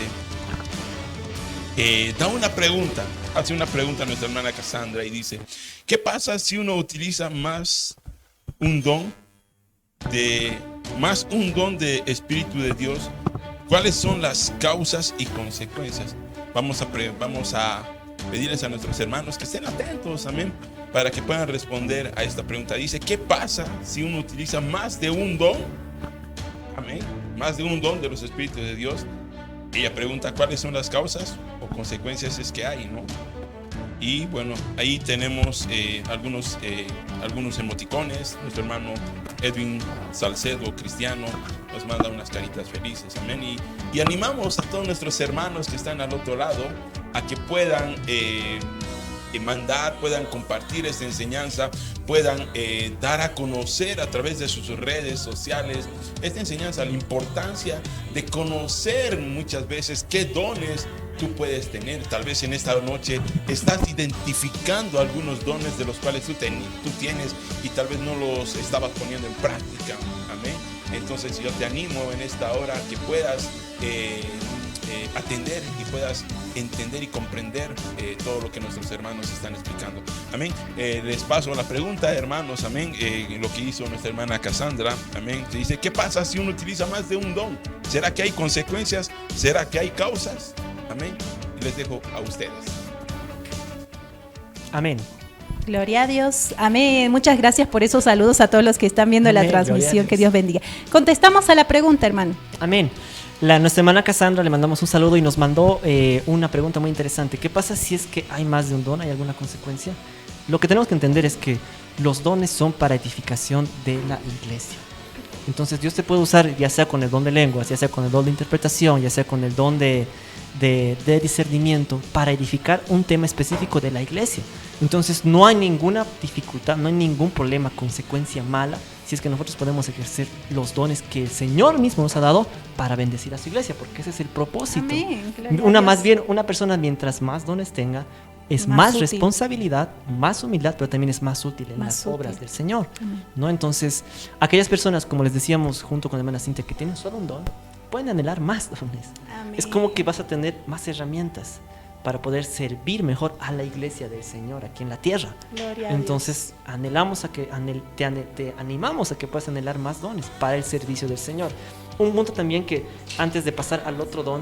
hace una pregunta a nuestra hermana Cassandra y dice: ¿qué pasa si uno utiliza más un don de Espíritu de Dios? ¿Cuáles son las causas y consecuencias? Vamos a pedirles a nuestros hermanos que estén atentos, amén, para que puedan responder a esta pregunta. Dice: ¿qué pasa si uno utiliza más de un don? Amén. Más de un don de los Espíritus de Dios. Ella pregunta: ¿cuáles son las causas o consecuencias es que hay, no? Y bueno, ahí tenemos algunos emoticones. Nuestro hermano Edwin Salcedo, cristiano, nos manda unas caritas felices, amén. Y animamos a todos nuestros hermanos que están al otro lado a que puedan puedan compartir esta enseñanza, puedan dar a conocer a través de sus redes sociales esta enseñanza, la importancia de conocer muchas veces qué dones tú puedes tener. Tal vez en esta noche estás identificando algunos dones de los cuales tú tienes y tal vez no los estabas poniendo en práctica. Amén. Entonces yo te animo en esta hora que puedas atender y puedas entender y comprender todo lo que nuestros hermanos están explicando. Amén. Les paso la pregunta, hermanos. Amén. Lo que hizo nuestra hermana Cassandra. Amén. Dice, ¿qué pasa si uno utiliza más de un don? ¿Será que hay consecuencias? ¿Será que hay causas? Amén. Les dejo a ustedes. Amén. Gloria a Dios. Amén. Muchas gracias por esos saludos a todos los que están viendo Amén. la transmisión. Que Dios bendiga. Contestamos a la pregunta, hermano. Amén. Nuestra hermana Cassandra le mandamos un saludo y nos mandó una pregunta muy interesante. ¿Qué pasa si es que hay más de un don? ¿Hay alguna consecuencia? Lo que tenemos que entender es que los dones son para edificación de la iglesia. Entonces Dios te puede usar ya sea con el don de lenguas, ya sea con el don de interpretación, ya sea con el don de discernimiento para edificar un tema específico de la iglesia. Entonces no hay ninguna dificultad, no hay ningún problema, consecuencia mala si es que nosotros podemos ejercer los dones que el Señor mismo nos ha dado para bendecir a su iglesia, porque ese es el propósito. Amén. Gloria a Más Dios. bien, una persona mientras más dones tenga, es Más más útil. responsabilidad, más humildad, pero también es más útil en Más las útil. obras del Señor, Amén. ¿no? Entonces, aquellas personas, como les decíamos junto con la hermana Cintia, que tienen solo un don, pueden anhelar más dones. Amén. Es como que vas a tener más herramientas para poder servir mejor a la iglesia del Señor aquí en la tierra. Gloria a Entonces, anhelamos a que te animamos a que puedas anhelar más dones para el servicio del Señor. Un punto también que antes de pasar al otro don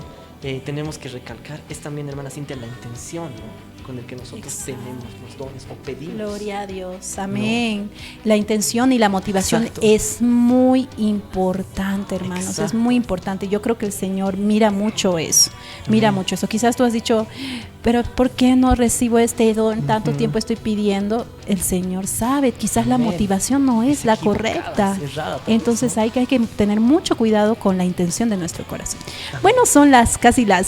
tenemos que recalcar es también, hermana Cintia, la intención, ¿no? Con el que nosotros Exacto. tenemos los dones o pedimos. Gloria a Dios, amén. La intención y la motivación Exacto. es muy importante, hermanos, es Exacto. muy importante. Yo creo que el Señor mira mucho eso, mira mucho eso. Quizás tú has dicho, pero ¿por qué no recibo este don? Tanto tiempo estoy pidiendo. El Señor sabe, quizás la Amén. motivación no es la equivocada, correcta. es errada, tal vez, Entonces ¿no? hay que tener mucho cuidado con la intención de nuestro corazón. Bueno, son casi las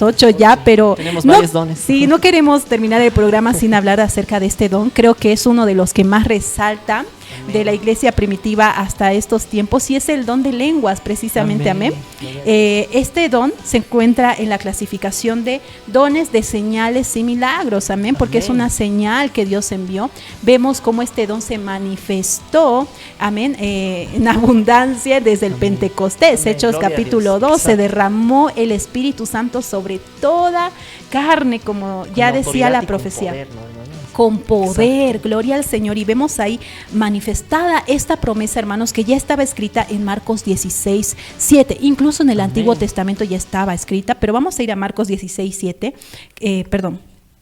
8 ya, pero Tenemos varios dones. Sí, no queremos terminar el programa sin hablar acerca de este don. Creo que es uno de los que más resalta de la iglesia primitiva hasta estos tiempos y es el don de lenguas, precisamente. Amén. Este don se encuentra en la clasificación de dones de señales y milagros. Amén, porque es una señal que Dios envió. Vemos cómo este don se manifestó, amén, en abundancia desde el Pentecostés. Amén. Hechos Gloria a capítulo Dios. 2, se Exacto. derramó el Espíritu Santo sobre toda carne, como ya decía la profecía. Con poder, gloria al Señor. Y vemos ahí manifestada esta promesa, hermanos, que ya estaba escrita en Marcos 16:7. Incluso en el Antiguo Testamento ya estaba escrita, pero vamos a ir a Marcos 16:17.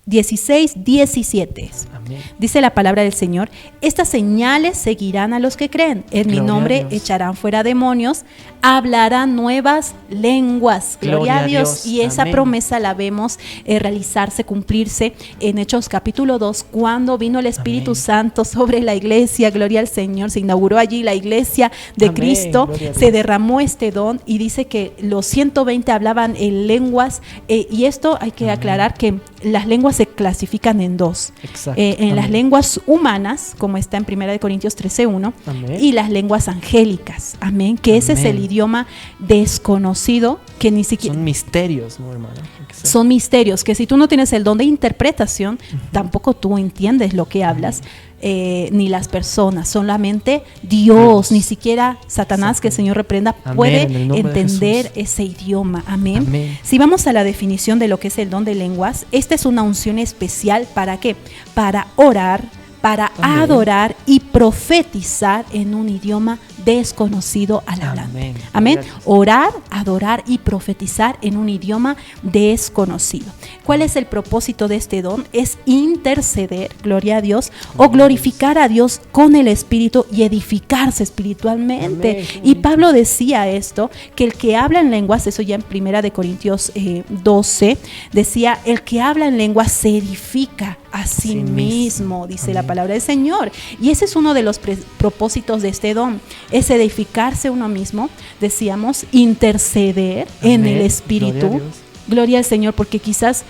16:17. Amén. Dice la palabra del Señor: estas señales seguirán a los que creen. En mi Gloria a nombre Dios. echarán fuera demonios, hablarán nuevas lenguas. Gloria a Dios. Y esa Amén. promesa la vemos realizarse, cumplirse en Hechos capítulo 2, cuando vino el Espíritu Amén. Santo sobre la iglesia. Gloria al Señor. Se inauguró allí la iglesia de Amén. Cristo. Gloria a Se Dios. derramó este don y dice que los 120 hablaban en lenguas. Y esto hay que aclarar que las lenguas se clasifican en dos. Exacto. En las Amén. lenguas humanas, como está en 1 Corintios 13:1, Amén. y las lenguas angélicas. Amén. Que ese es el Amén. idioma desconocido, que ni siquiera Son misterios, ¿no, hermano? son misterios, que si tú no tienes el don de interpretación, tampoco tú entiendes lo que hablas, ni las personas, solamente Dios, ni siquiera Satanás, que el Señor reprenda, Amén, puede en el nombre de entender Jesús. ese idioma. Amén. Amén. Si vamos a la definición de lo que es el don de lenguas, esta es una unción especial. ¿Para qué? Para orar, para Amén. adorar y profetizar en un idioma desconocido al hablante. Amén. Amén. Gloria a Dios. Orar, adorar y profetizar en un idioma desconocido. ¿Cuál es el propósito de este don? Es interceder, gloria a Dios, o glorificar a Dios con el Espíritu y edificarse espiritualmente. Amén. Qué Y bonito. Pablo decía esto, que el que habla en lenguas, eso ya en 1 Corintios 12, decía, el que habla en lenguas se edifica a sí Sí mismo, mismo. dice Amén. la palabra del Señor. Y ese es uno de los propósitos de este don, es edificarse uno mismo, decíamos, interceder en Amén. el Espíritu. Gloria a Dios. Gloria al Señor, porque quizás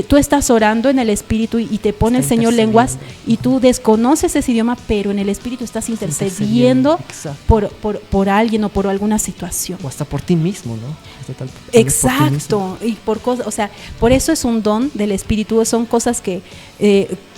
tú estás orando en el Espíritu y te pone el Está Señor lenguas intercediendo. y tú desconoces ese idioma, pero en el Espíritu estás intercediendo Exacto. por alguien o por alguna situación. O hasta por ti mismo, ¿no? Hasta tal vez por ti mismo. Exacto, y por cosas, o sea, por eso es un don del Espíritu, son cosas que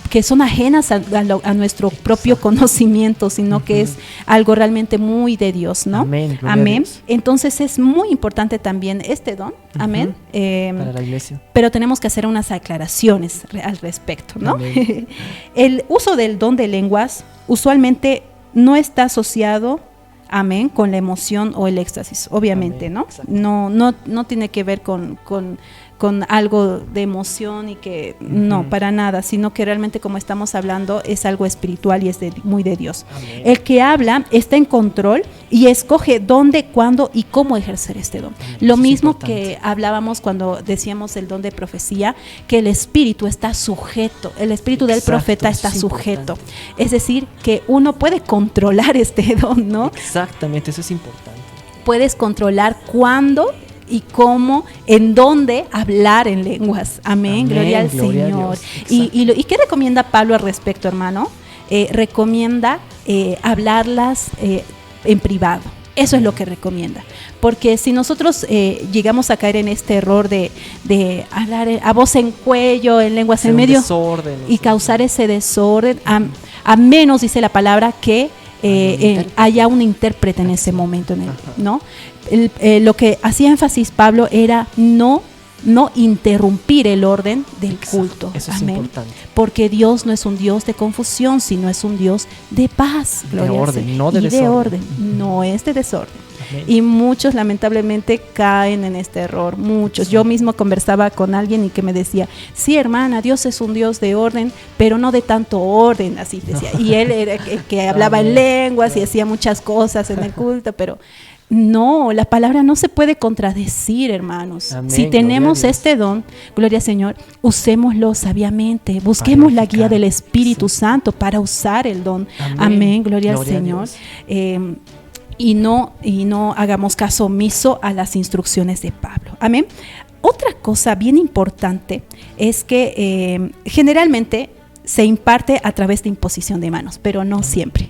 que son ajenas a nuestro propio conocimiento, sino que es algo realmente muy de Dios, ¿no? Amén. Gloria a Amén. Dios. Entonces es muy importante también este don. Amén. Para la iglesia. Pero tenemos que hacer unas aclaraciones al respecto, ¿no? Amén. El uso del don de lenguas usualmente no está asociado, amén, con la emoción o el éxtasis, obviamente, Amén. ¿no? Exacto. No tiene que ver con algo de emoción y que no, para nada, sino que realmente, como estamos hablando, es algo espiritual y es muy de Dios. Amén. El que habla está en control y escoge dónde, cuándo y cómo ejercer este don. Amén. Lo Eso es mismo importante. que hablábamos cuando decíamos el don de profecía, que el espíritu está sujeto, el espíritu del Exacto, profeta eso está es sujeto. importante. Es decir, que uno puede controlar este don, ¿no? Exactamente, eso es importante. Puedes controlar cuándo y cómo, en dónde hablar en lenguas. Amén, Amén, gloria al gloria a Señor. Dios. ¿Y qué recomienda Pablo al respecto, hermano? Recomienda hablarlas en privado. Eso es lo que recomienda. Porque si nosotros llegamos a caer en este error de hablar a voz en cuello, en lenguas Hacer en un medio, desorden, y causar ese desorden, a menos, dice la palabra, que haya un intérprete en ese momento, ¿no? Lo que hacía énfasis Pablo era no interrumpir el orden del culto. Eso es Amén. importante. Porque Dios no es un Dios de confusión, sino es un Dios de paz. De Gloria al orden, Señor. no de Y desorden. orden, no es de desorden. Amén. Y muchos lamentablemente caen en este error, muchos. Yo mismo conversaba con alguien y que me decía, sí, hermana, Dios es un Dios de orden, pero no de tanto orden, así decía. Y él era el que hablaba en lenguas y hacía muchas cosas en el culto, pero no, la palabra no se puede contradecir, hermanos. Amén, Si gloria tenemos a Dios. este don, gloria al Señor, usémoslo sabiamente, busquemos la guía edificar. del Espíritu Sí. Santo para usar el don. Amén. Amén, gloria al Gloria a Señor. Dios. Y no hagamos caso omiso a las instrucciones de Pablo. Amén. Otra cosa bien importante es que generalmente se imparte a través de imposición de manos, pero no siempre.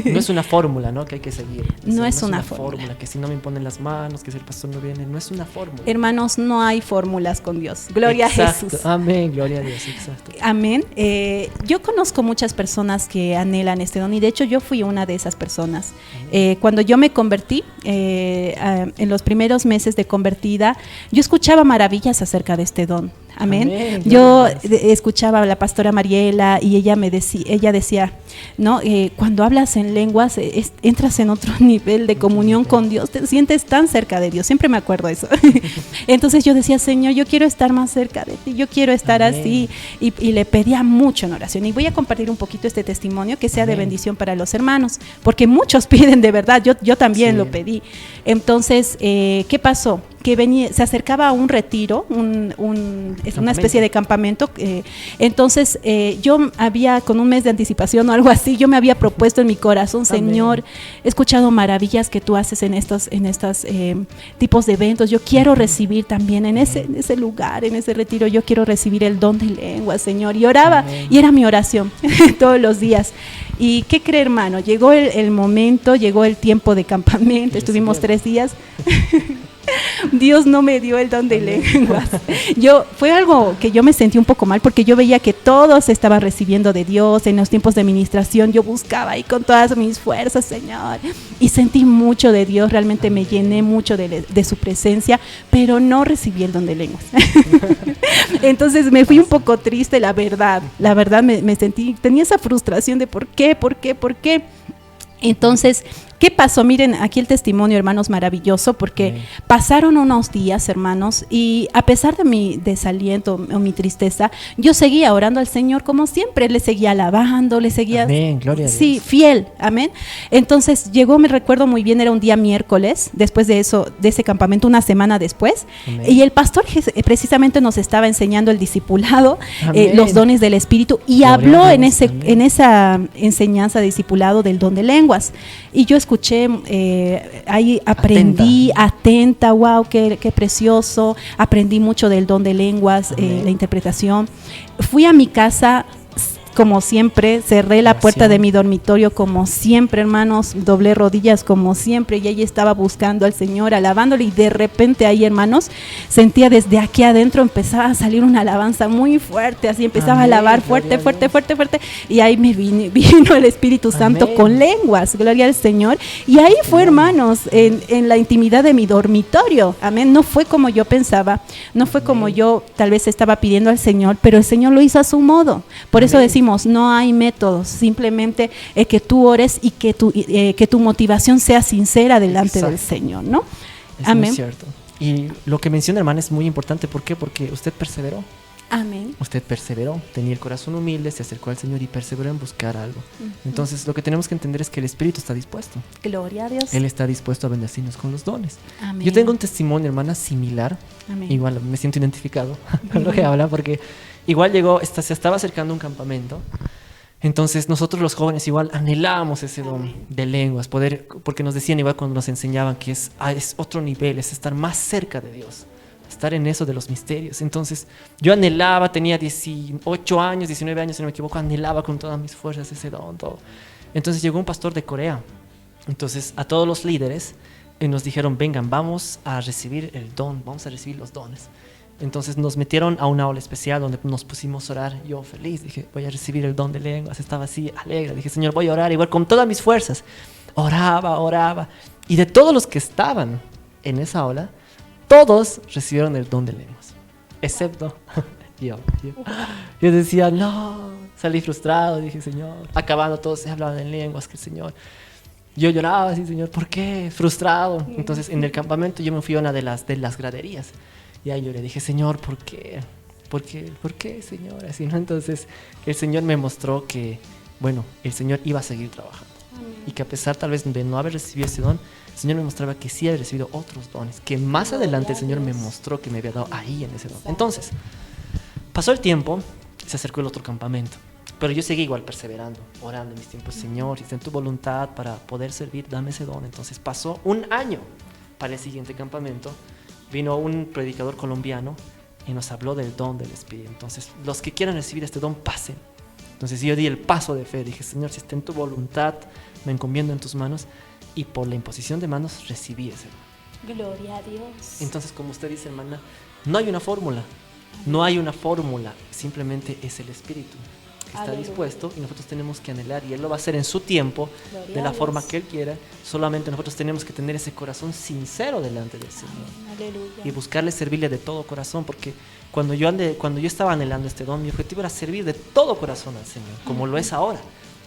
No es una fórmula, ¿no?, que hay que seguir. O sea, No es una fórmula. Que si no me imponen las manos, que si el pastor no viene, no es una fórmula. Hermanos, no hay fórmulas con Dios. Gloria Exacto. a Jesús. Amén, gloria a Dios, exacto. Amén. Yo conozco muchas personas que anhelan este don y de hecho yo fui una de esas personas. Cuando yo me convertí, en los primeros meses de convertida, yo escuchaba maravillas acerca de este don. Amén. Amén, Yo gloria a Dios. escuchaba a la pastora Mariela y ella decía, ¿no? Cuando hablas en lenguas entras en otro nivel de comunión con Dios, te sientes tan cerca de Dios. Siempre me acuerdo eso. Entonces yo decía, Señor, yo quiero estar más cerca de ti, yo quiero estar Amén. así y le pedía mucho en oración. Y voy a compartir un poquito este testimonio que sea de Amén. bendición para los hermanos, porque muchos piden de verdad, yo también Sí. lo pedí. Entonces, ¿qué pasó? Que se acercaba a un retiro, una especie de campamento. Entonces, yo había, con un mes de anticipación o algo así, yo me había propuesto en mi corazón, Amén. Señor, he escuchado maravillas que tú haces en estos tipos de eventos. Yo quiero recibir también en ese lugar, en ese retiro, yo quiero recibir el don de lengua, Señor. Y oraba, Amén. y era mi oración todos los días. ¿Y qué cree, hermano? Llegó el momento, llegó el tiempo de campamento, estuvimos 3 días. Dios no me dio el don de lenguas. Fue algo que yo me sentí un poco mal porque yo veía que todos estaban recibiendo de Dios en los tiempos de ministración. Yo buscaba ahí con todas mis fuerzas, Señor, y sentí mucho de Dios. Realmente me llené mucho de su presencia, pero no recibí el don de lenguas. Entonces me fui un poco triste, la verdad. La verdad me sentí, tenía esa frustración de ¿por qué? Entonces, ¿qué pasó? Miren, aquí el testimonio, hermanos, maravilloso, porque Amén. pasaron unos días, hermanos, y a pesar de mi desaliento o mi tristeza, yo seguía orando al Señor como siempre, le seguía alabando, le seguía... Amén, gloria a Dios. Sí, fiel, amén. Entonces llegó, me recuerdo muy bien, era un día miércoles, después de eso, de ese campamento, una semana después, Amén. y el pastor precisamente nos estaba enseñando el discipulado, Amén. los dones del Espíritu, y Gloria habló a en Dios, amén. esa enseñanza de discipulado del don de lenguas. Y yo escuché, ahí aprendí, atenta, wow, qué precioso, aprendí mucho del don de lenguas, Amén. la interpretación. Fui a mi casa como siempre, cerré la puerta de mi dormitorio como siempre, hermanos, doblé rodillas como siempre, y ella estaba buscando al Señor, alabándole, y de repente ahí, hermanos, sentía desde aquí adentro empezaba a salir una alabanza muy fuerte, así empezaba a alabar fuerte, y ahí me vino el Espíritu Santo con lenguas, gloria al Señor, y ahí fue, hermanos, en la intimidad de mi dormitorio, amén. No fue como yo pensaba, no fue como yo tal vez estaba pidiendo al Señor, pero el Señor lo hizo a su modo. Por eso decimos, no hay métodos, simplemente que tú ores y que tu motivación sea sincera delante del Señor, ¿no? Es amén. muy cierto. Y lo que menciona, hermana, es muy importante. ¿Por qué? Porque usted perseveró. Amén. Usted perseveró, tenía el corazón humilde, se acercó al Señor y perseveró en buscar algo. Entonces, lo que tenemos que entender es que el Espíritu está dispuesto. Gloria a Dios. Él está dispuesto a bendecirnos con los dones. Amén. Yo tengo un testimonio, hermana, similar. Amén. Igual me siento identificado con lo que habla, porque igual se estaba acercando un campamento. Entonces, nosotros los jóvenes igual anhelábamos ese don de lenguas, porque nos decían igual cuando nos enseñaban que es otro nivel, es estar más cerca de Dios, estar en eso de los misterios. Entonces yo anhelaba, tenía 18 años, 19 años si no me equivoco, anhelaba con todas mis fuerzas ese don, todo. Entonces llegó un pastor de Corea, entonces a todos los líderes nos dijeron, vengan, vamos a recibir el don, vamos a recibir los dones. Entonces nos metieron a una aula especial donde nos pusimos a orar. Yo feliz, dije, voy a recibir el don de lenguas, estaba así alegre, dije, Señor, voy a orar igual con todas mis fuerzas. Oraba, y de todos los que estaban en esa aula, todos recibieron el don de lenguas, excepto yo. Yo decía, no, salí frustrado, dije, Señor, acabando todos se hablaban en lenguas, que el Señor. Yo lloraba así, Señor, ¿por qué? Frustrado. Entonces en el campamento yo me fui a una de las graderías y ahí yo le dije, Señor, ¿por qué? ¿Por qué, Señor? Así, ¿no? Entonces el Señor me mostró que, bueno, el Señor iba a seguir trabajando y que a pesar tal vez de no haber recibido ese don, el Señor me mostraba que sí había recibido otros dones, que más adelante el Señor me mostró que me había dado ahí en ese don. Entonces, pasó el tiempo, se acercó el otro campamento, pero yo seguí igual perseverando, orando en mis tiempos, Señor, si está en tu voluntad para poder servir, dame ese don. Entonces pasó un año para el siguiente campamento, vino un predicador colombiano y nos habló del don del Espíritu. Entonces, los que quieran recibir este don, pasen. Entonces yo di el paso de fe, dije, Señor, si está en tu voluntad, me encomiendo en tus manos, y por la imposición de manos recibí ese don. Gloria a Dios. Entonces, como usted dice, hermana, no hay una fórmula, no hay una fórmula, simplemente es el Espíritu que está dispuesto y nosotros tenemos que anhelar, y Él lo va a hacer en su tiempo, de la forma que Él quiera. Solamente nosotros tenemos que tener ese corazón sincero delante del Señor. Aleluya. Y buscarle servirle de todo corazón, porque cuando yo estaba anhelando este don, mi objetivo era servir de todo corazón al Señor, como lo es ahora.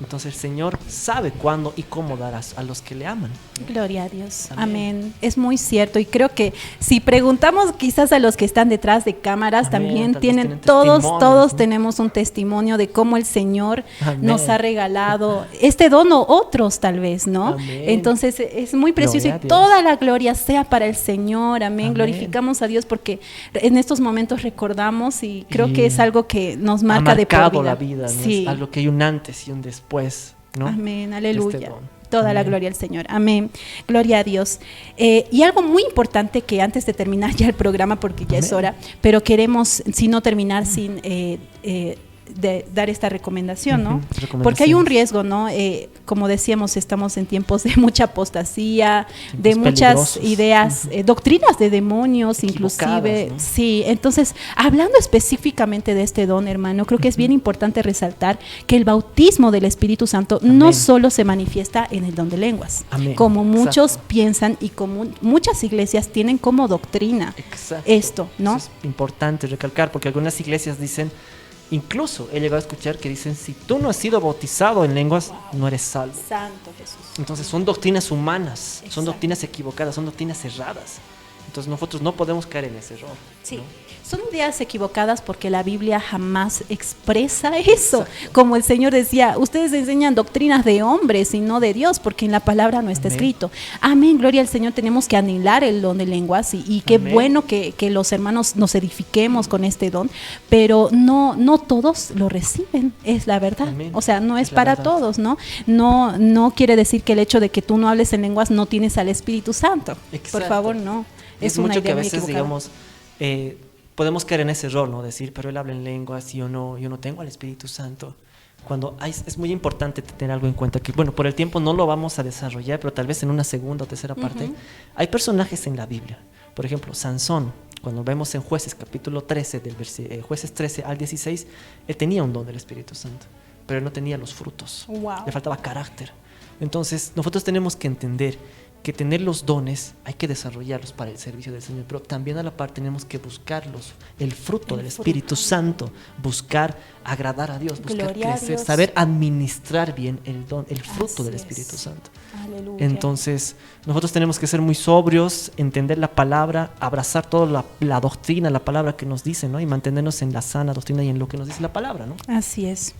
Entonces el Señor sabe cuándo y cómo dar a los que le aman. Gloria a Dios. Amén. Es muy cierto, y creo que si preguntamos quizás a los que están detrás de cámaras, también tienen todos tenemos un testimonio de cómo el Señor nos ha regalado este don, o otros tal vez, ¿no? Entonces es muy precioso, y toda la gloria sea para el Señor. Amén. Glorificamos a Dios porque en estos momentos recordamos, y creo que es algo que nos marca de por vida. La vida, ¿no? Sí. Es algo que hay un antes y un después, ¿no? Amén, aleluya. Toda la gloria al Señor. Amén. Gloria a Dios. Y algo muy importante, que antes de terminar ya el programa, porque ya es hora, pero queremos, si no terminar sin de dar esta recomendación, ¿no? Porque hay un riesgo, ¿no? Como decíamos, estamos en tiempos de mucha apostasía, de muchas ideas, doctrinas de demonios, inclusive. ¿No? Sí, entonces, hablando específicamente de este don, hermano, creo que es bien importante resaltar que el bautismo del Espíritu Santo no solo se manifiesta en el don de lenguas, como muchos piensan, y como muchas iglesias tienen como doctrina esto, ¿no? Eso es importante recalcar, porque algunas iglesias dicen, incluso he llegado a escuchar que dicen, si tú no has sido bautizado en lenguas, no eres salvo. Santo Jesús. Entonces son doctrinas humanas, son doctrinas equivocadas, son doctrinas erradas. Entonces nosotros no podemos caer en ese error. Sí, ¿no? Son ideas equivocadas, porque la Biblia jamás expresa eso. Como el Señor decía, ustedes enseñan doctrinas de hombres y no de Dios, porque en la palabra no está escrito. Amén, gloria al Señor. Tenemos que anhelar el don de lenguas, y qué bueno que los hermanos nos edifiquemos con este don, pero no todos lo reciben, es la verdad. O sea, no es para todos, ¿no? No quiere decir que el hecho de que tú no hables en lenguas no tienes al Espíritu Santo. Por favor, no. Es mucho que a veces, digamos, podemos caer en ese error, ¿no? Decir, pero él habla en lenguas y yo no tengo al Espíritu Santo. Cuando es muy importante tener algo en cuenta, que bueno, por el tiempo no lo vamos a desarrollar, pero tal vez en una segunda o tercera parte. Hay personajes en la Biblia, por ejemplo, Sansón, cuando vemos en Jueces capítulo 13, Jueces 13 al 16, él tenía un don del Espíritu Santo, pero él no tenía los frutos, le faltaba carácter. Entonces nosotros tenemos que entender que tener los dones hay que desarrollarlos para el servicio del Señor, pero también a la par tenemos que buscarlos, el fruto del Espíritu Santo, buscar agradar a Dios, buscar crecer, saber administrar bien el don, el fruto del Espíritu Santo. Aleluya. Entonces nosotros tenemos que ser muy sobrios, entender la palabra, abrazar toda la doctrina, la palabra que nos dice, ¿no? Y mantenernos en la sana doctrina y en lo que nos dice la palabra, ¿no? Así es.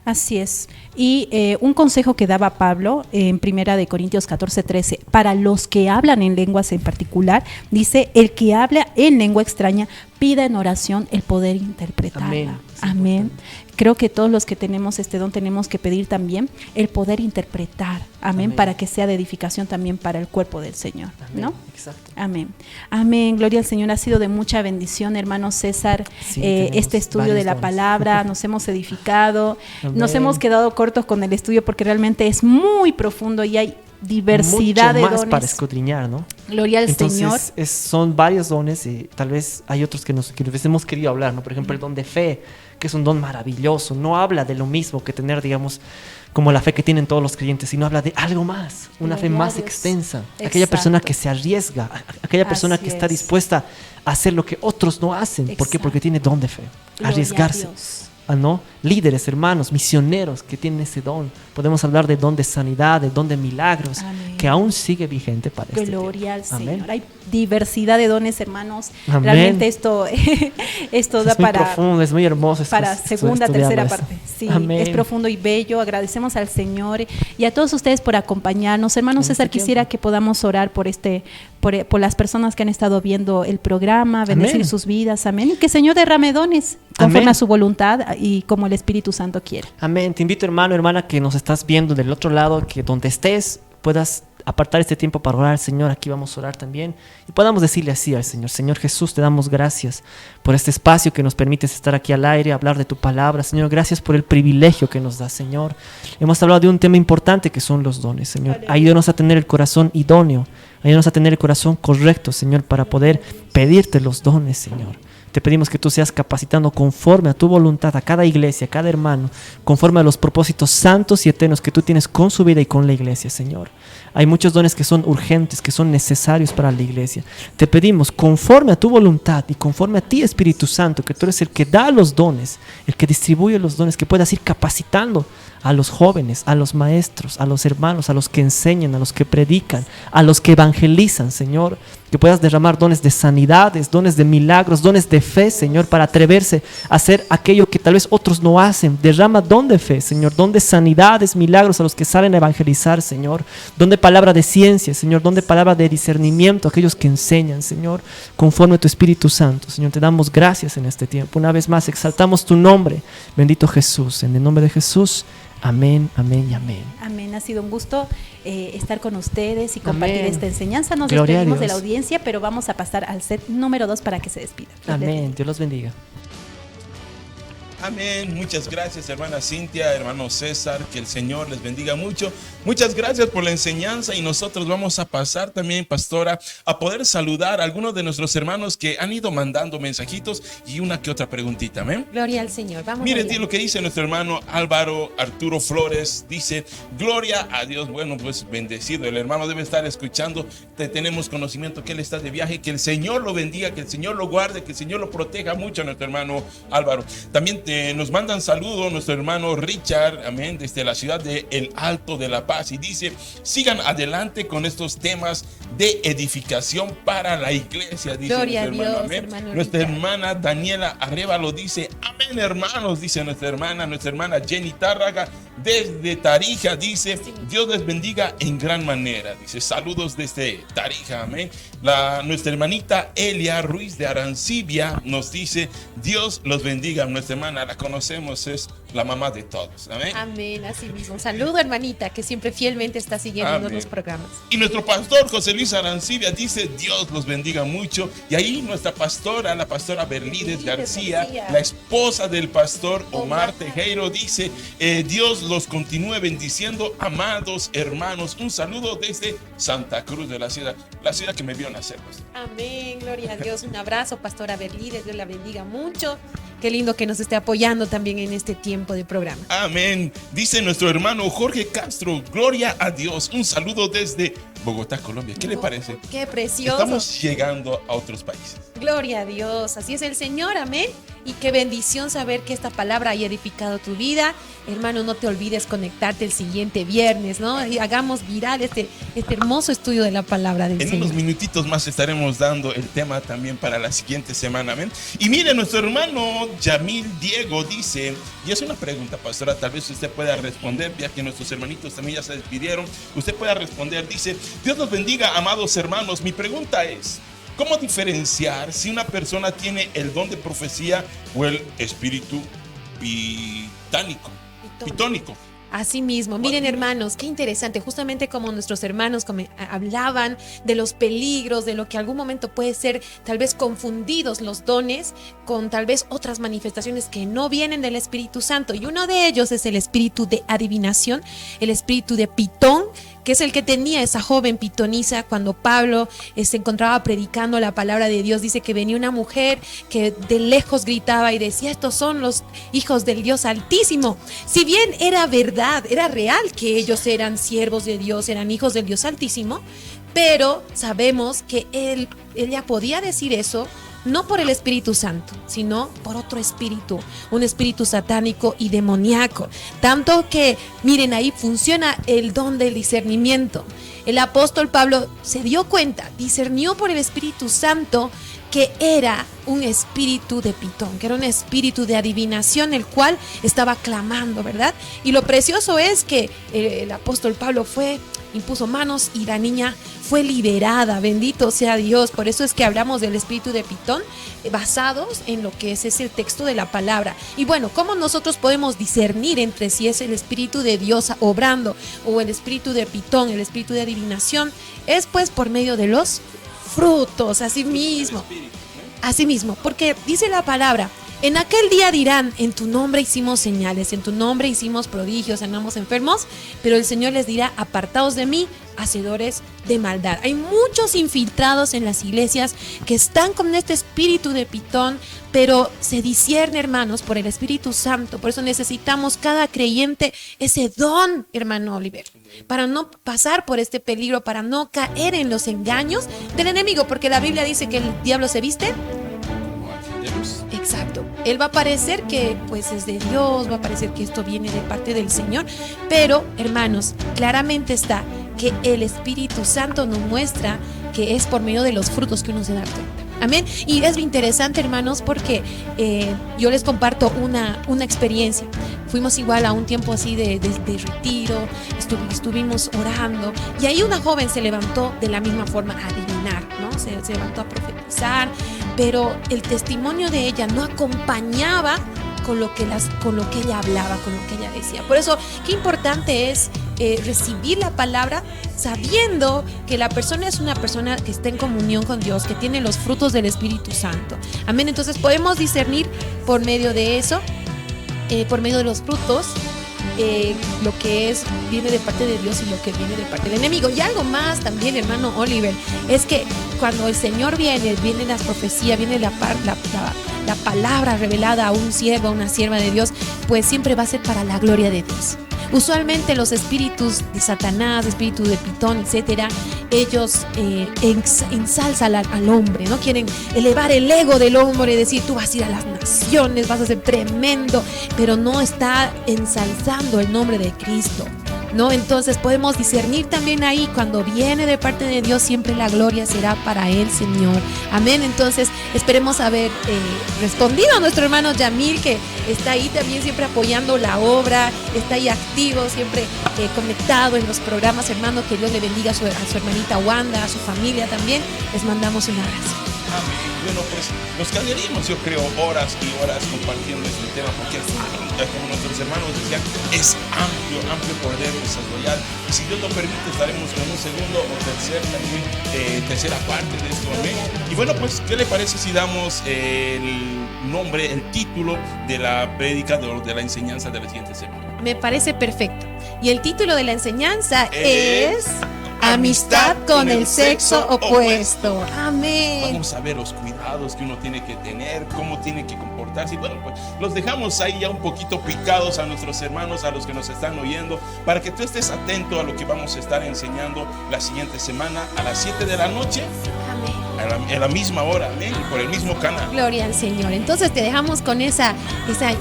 Así es. Y un consejo que daba Pablo en 1 Corintios 14:13, para los que hablan en lenguas en particular, dice, el que habla en lengua extraña, pida en oración el poder interpretarla. Amén. Amén. Creo que todos los que tenemos este don tenemos que pedir también el poder interpretar. Amén. Para que sea de edificación también para el cuerpo del Señor. Amén. ¿No? Exacto. Amén. Amén. Gloria al Señor. Ha sido de mucha bendición, hermano César, este estudio de la palabra. Nos hemos edificado. Amén. Nos hemos quedado cortos con el estudio porque realmente es muy profundo y hay diversidad de dones para escudriñar, ¿no? Gloria al Señor. Son varios dones y tal vez hay otros que nos hemos querido hablar, ¿no? Por ejemplo, el don de fe, que es un don maravilloso. No habla de lo mismo que tener, digamos, como la fe que tienen todos los creyentes, sino habla de algo más, una fe más extensa. Aquella persona que se arriesga, aquella persona que está dispuesta a hacer lo que otros no hacen. ¿Por qué? Porque tiene don de fe. Arriesgarse. ¿No? Líderes, hermanos, misioneros que tienen ese don. Podemos hablar de don de sanidad, de don de milagros. Amén. Que aún sigue vigente para este tiempo. Gloria al Señor. Hay diversidad de dones, hermanos. Amén. Realmente esto da para... Es muy profundo, es muy hermoso. Para segunda, tercera parte. Sí, amén. Es profundo y bello. Agradecemos al Señor y a todos ustedes por acompañarnos. Hermano César, quisiera que podamos orar por por las personas que han estado viendo el programa, bendecir sus vidas. Amén. Y que el Señor derrame dones conforme a su voluntad y como el Espíritu Santo quiere. Amén. Te invito, hermano, hermana, que nos estás viendo del otro lado, que donde estés puedas apartar este tiempo para orar al Señor. Aquí vamos a orar también y podamos decirle así al Señor: Señor Jesús, te damos gracias por este espacio que nos permites estar aquí al aire, hablar de tu palabra. Señor, gracias por el privilegio que nos da, Señor. Hemos hablado de un tema importante que son los dones, Señor. Ayúdanos a tener el corazón idóneo, ayúdanos a tener el corazón correcto, Señor, para poder pedirte los dones, Señor. Te pedimos que tú seas capacitando conforme a tu voluntad a cada iglesia, a cada hermano, conforme a los propósitos santos y eternos que tú tienes con su vida y con la iglesia, Señor. Hay muchos dones que son urgentes, que son necesarios para la iglesia. Te pedimos, conforme a tu voluntad y conforme a ti, Espíritu Santo, que tú eres el que da los dones, el que distribuye los dones, que puedas ir capacitando a los jóvenes, a los maestros, a los hermanos, a los que enseñan, a los que predican, a los que evangelizan, Señor. Que puedas derramar dones de sanidades, dones de milagros, dones de fe, Señor, para atreverse a hacer aquello que tal vez otros no hacen. Derrama don de fe, Señor, don de sanidades, milagros a los que salen a evangelizar, Señor. Don de palabra de ciencia, Señor, don de palabra de discernimiento a aquellos que enseñan, Señor, conforme a tu Espíritu Santo. Señor, te damos gracias en este tiempo. Una vez más exaltamos tu nombre, bendito Jesús. En el nombre de Jesús, amén, amén y amén. Amén, ha sido un gusto estar con ustedes y compartir esta enseñanza. Nos despedimos de la audiencia, pero vamos a pasar al set número 2 para que se despidan. Amén, Dios los bendiga. Amén, muchas gracias hermana Cintia, hermano César, que el Señor les bendiga mucho. Muchas gracias por la enseñanza y nosotros vamos a pasar también, pastora, a poder saludar a algunos de nuestros hermanos que han ido mandando mensajitos y una que otra preguntita. Amén. Gloria al Señor. Vamos. Miren lo que dice nuestro hermano Álvaro Arturo Flores, dice: gloria a Dios. Bueno, pues bendecido, el hermano debe estar escuchando, tenemos conocimiento que él está de viaje, que el Señor lo bendiga, que el Señor lo guarde, que el Señor lo proteja mucho a nuestro hermano Álvaro. También nos mandan saludos nuestro hermano Richard, amén, desde la ciudad de El Alto de La Paz, y dice: sigan adelante con estos temas de edificación para la iglesia, dice gloria nuestro hermano, Dios, amén. Hermano Nuestra Richard. hermana Daniela Arevalo dice: amén, hermanos, dice nuestra hermana Jenny Tárraga desde Tarija, dice: Dios les bendiga en gran manera, dice, saludos desde Tarija, amén. Nuestra hermanita Elia Ruiz de Arancibia nos dice: Dios los bendiga. Nuestra hermana la conocemos, es la mamá de todos. Amén. Amén, así mismo. Saludo, hermanita, que siempre fielmente está siguiendo Amén. los programas. Y nuestro pastor José Luis Arancibia dice: Dios los bendiga mucho. Y ahí nuestra pastora, la pastora Berlídez García, la esposa del pastor Omar Tejero, dice: Dios los continúe bendiciendo, amados hermanos. Un saludo desde Santa Cruz de la ciudad que me vio nacer. Amén, gloria a Dios. Un abrazo, pastora Berlídez, Dios la bendiga mucho. Qué lindo que nos esté apoyando también en este tiempo de programa. Amén. Dice nuestro hermano Jorge Castro: gloria a Dios. Un saludo desde Bogotá, Colombia. ¿Qué le parece? Qué precioso. Estamos llegando a otros países. Gloria a Dios. Así es el Señor. Amén. Y qué bendición saber que esta palabra haya edificado tu vida. Hermano, no te olvides conectarte el siguiente viernes, ¿no? Y hagamos viral este hermoso estudio de la palabra del Señor. En unos minutitos más estaremos dando el tema también para la siguiente semana. Amén. Y mire, nuestro hermano Yamil Diego dice, y es una pregunta, pastora, tal vez usted pueda responder, ya que nuestros hermanitos también ya se despidieron. Usted pueda responder. Dice: Dios los bendiga, amados hermanos. Mi pregunta es: ¿cómo diferenciar si una persona tiene el don de profecía o el espíritu pitónico? Así mismo, miren hermanos, qué interesante, justamente como nuestros hermanos hablaban de los peligros, de lo que algún momento puede ser tal vez confundidos los dones con tal vez otras manifestaciones que no vienen del Espíritu Santo, y uno de ellos es el espíritu de adivinación, el espíritu de Pitón, que es el que tenía esa joven pitonisa cuando Pablo se encontraba predicando la palabra de Dios. Dice que venía una mujer que de lejos gritaba y decía: estos son los hijos del Dios Altísimo. Si bien era verdad, era real que ellos eran siervos de Dios, eran hijos del Dios Altísimo, pero sabemos que ella podía decir eso no por el Espíritu Santo, sino por otro espíritu, un espíritu satánico y demoníaco. Tanto que, miren, ahí funciona el don del discernimiento. El apóstol Pablo se dio cuenta, discernió por el Espíritu Santo que era un espíritu de Pitón, que era un espíritu de adivinación, el cual estaba clamando, ¿verdad? Y lo precioso es que el apóstol Pablo impuso manos y la niña fue liberada. Bendito sea Dios. Por eso es que hablamos del espíritu de Pitón basados en lo que es ese texto de la palabra. Y bueno, ¿cómo nosotros podemos discernir entre si es el espíritu de Dios obrando o el espíritu de Pitón, el espíritu de adivinación? Es pues por medio de los frutos, así mismo, porque dice la palabra: en aquel día dirán, en tu nombre hicimos señales, en tu nombre hicimos prodigios, sanamos enfermos, pero el Señor les dirá: apartaos de mí, hacedores de maldad. Hay muchos infiltrados en las iglesias que están con este espíritu de Pitón, pero se discierne, hermanos, por el Espíritu Santo. Por eso necesitamos cada creyente ese don, hermano Oliver, para no pasar por este peligro, para no caer en los engaños del enemigo, porque la Biblia dice que el diablo se viste. Exacto. Él va a parecer que pues es de Dios, va a parecer que esto viene de parte del Señor, pero hermanos, claramente está que el Espíritu Santo nos muestra que es por medio de los frutos que uno se da cuenta. Amén. Y es interesante, hermanos, porque yo les comparto una experiencia. Fuimos igual a un tiempo así de retiro, estuvimos orando, y ahí una joven se levantó de la misma forma a adivinar, ¿no? Se levantó a profetizar, pero el testimonio de ella no acompañaba con lo que ella hablaba, con lo que ella decía. Por eso, qué importante es recibir la palabra sabiendo que la persona es una persona que está en comunión con Dios, que tiene los frutos del Espíritu Santo. Amén. Entonces podemos discernir por medio de eso, por medio de los frutos, lo que viene de parte de Dios y lo que viene de parte del enemigo. Y algo más también, hermano Oliver, es que cuando el Señor viene las profecías, viene la palabra revelada a un siervo, a una sierva de Dios, pues siempre va a ser para la gloria de Dios. Usualmente los espíritus de Satanás, espíritu de Pitón, etcétera, ellos ensalzan al hombre, ¿no? Quieren elevar el ego del hombre y decir: tú vas a ir a las naciones, vas a ser tremendo, pero no está ensalzando el nombre de Cristo, ¿no? Entonces podemos discernir también ahí, cuando viene de parte de Dios, siempre la gloria será para el Señor. Amén. Entonces esperemos haber respondido a nuestro hermano Yamil, que está ahí también siempre apoyando la obra, está ahí activo, siempre conectado en los programas. Hermano, que Dios le bendiga a su hermanita Wanda, a su familia también. Les mandamos un abrazo. Amén. Bueno, pues nos quedaríamos, yo creo, horas y horas compartiendo este tema, porque como nuestros hermanos decían, es amplio poder desarrollar. Y si Dios lo permite, estaremos en un segundo o tercera parte de esto. Amén. Y bueno, pues, ¿qué le parece si damos el nombre, el título de la prédica, de la enseñanza de la siguiente semana? Me parece perfecto. Y el título de la enseñanza es Amistad con el sexo opuesto. Amén. Vamos a ver los cuidados que uno tiene que tener, cómo tiene que comportarse. Y bueno, pues los dejamos ahí ya un poquito picados a nuestros hermanos, a los que nos están oyendo, para que tú estés atento a lo que vamos a estar enseñando la siguiente semana a las 7 de la noche. Amén. A la misma hora, amén, y por el mismo canal. Gloria al Señor. Entonces te dejamos con esa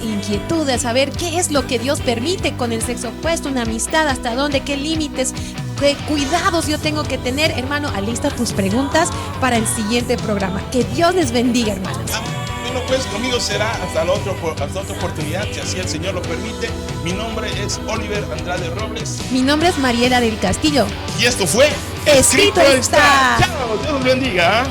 inquietud de saber qué es lo que Dios permite con el sexo opuesto, una amistad, hasta dónde, qué límites, qué cuidados yo tengo que tener. Hermano, alista tus preguntas para el siguiente programa. Que Dios les bendiga, hermanos. Bueno, pues conmigo será hasta otra oportunidad, si así el Señor lo permite. Mi nombre es Oliver Andrade Robles. Mi nombre es Mariela del Castillo. Y esto fue Escrito está. Chao, Dios los bendiga.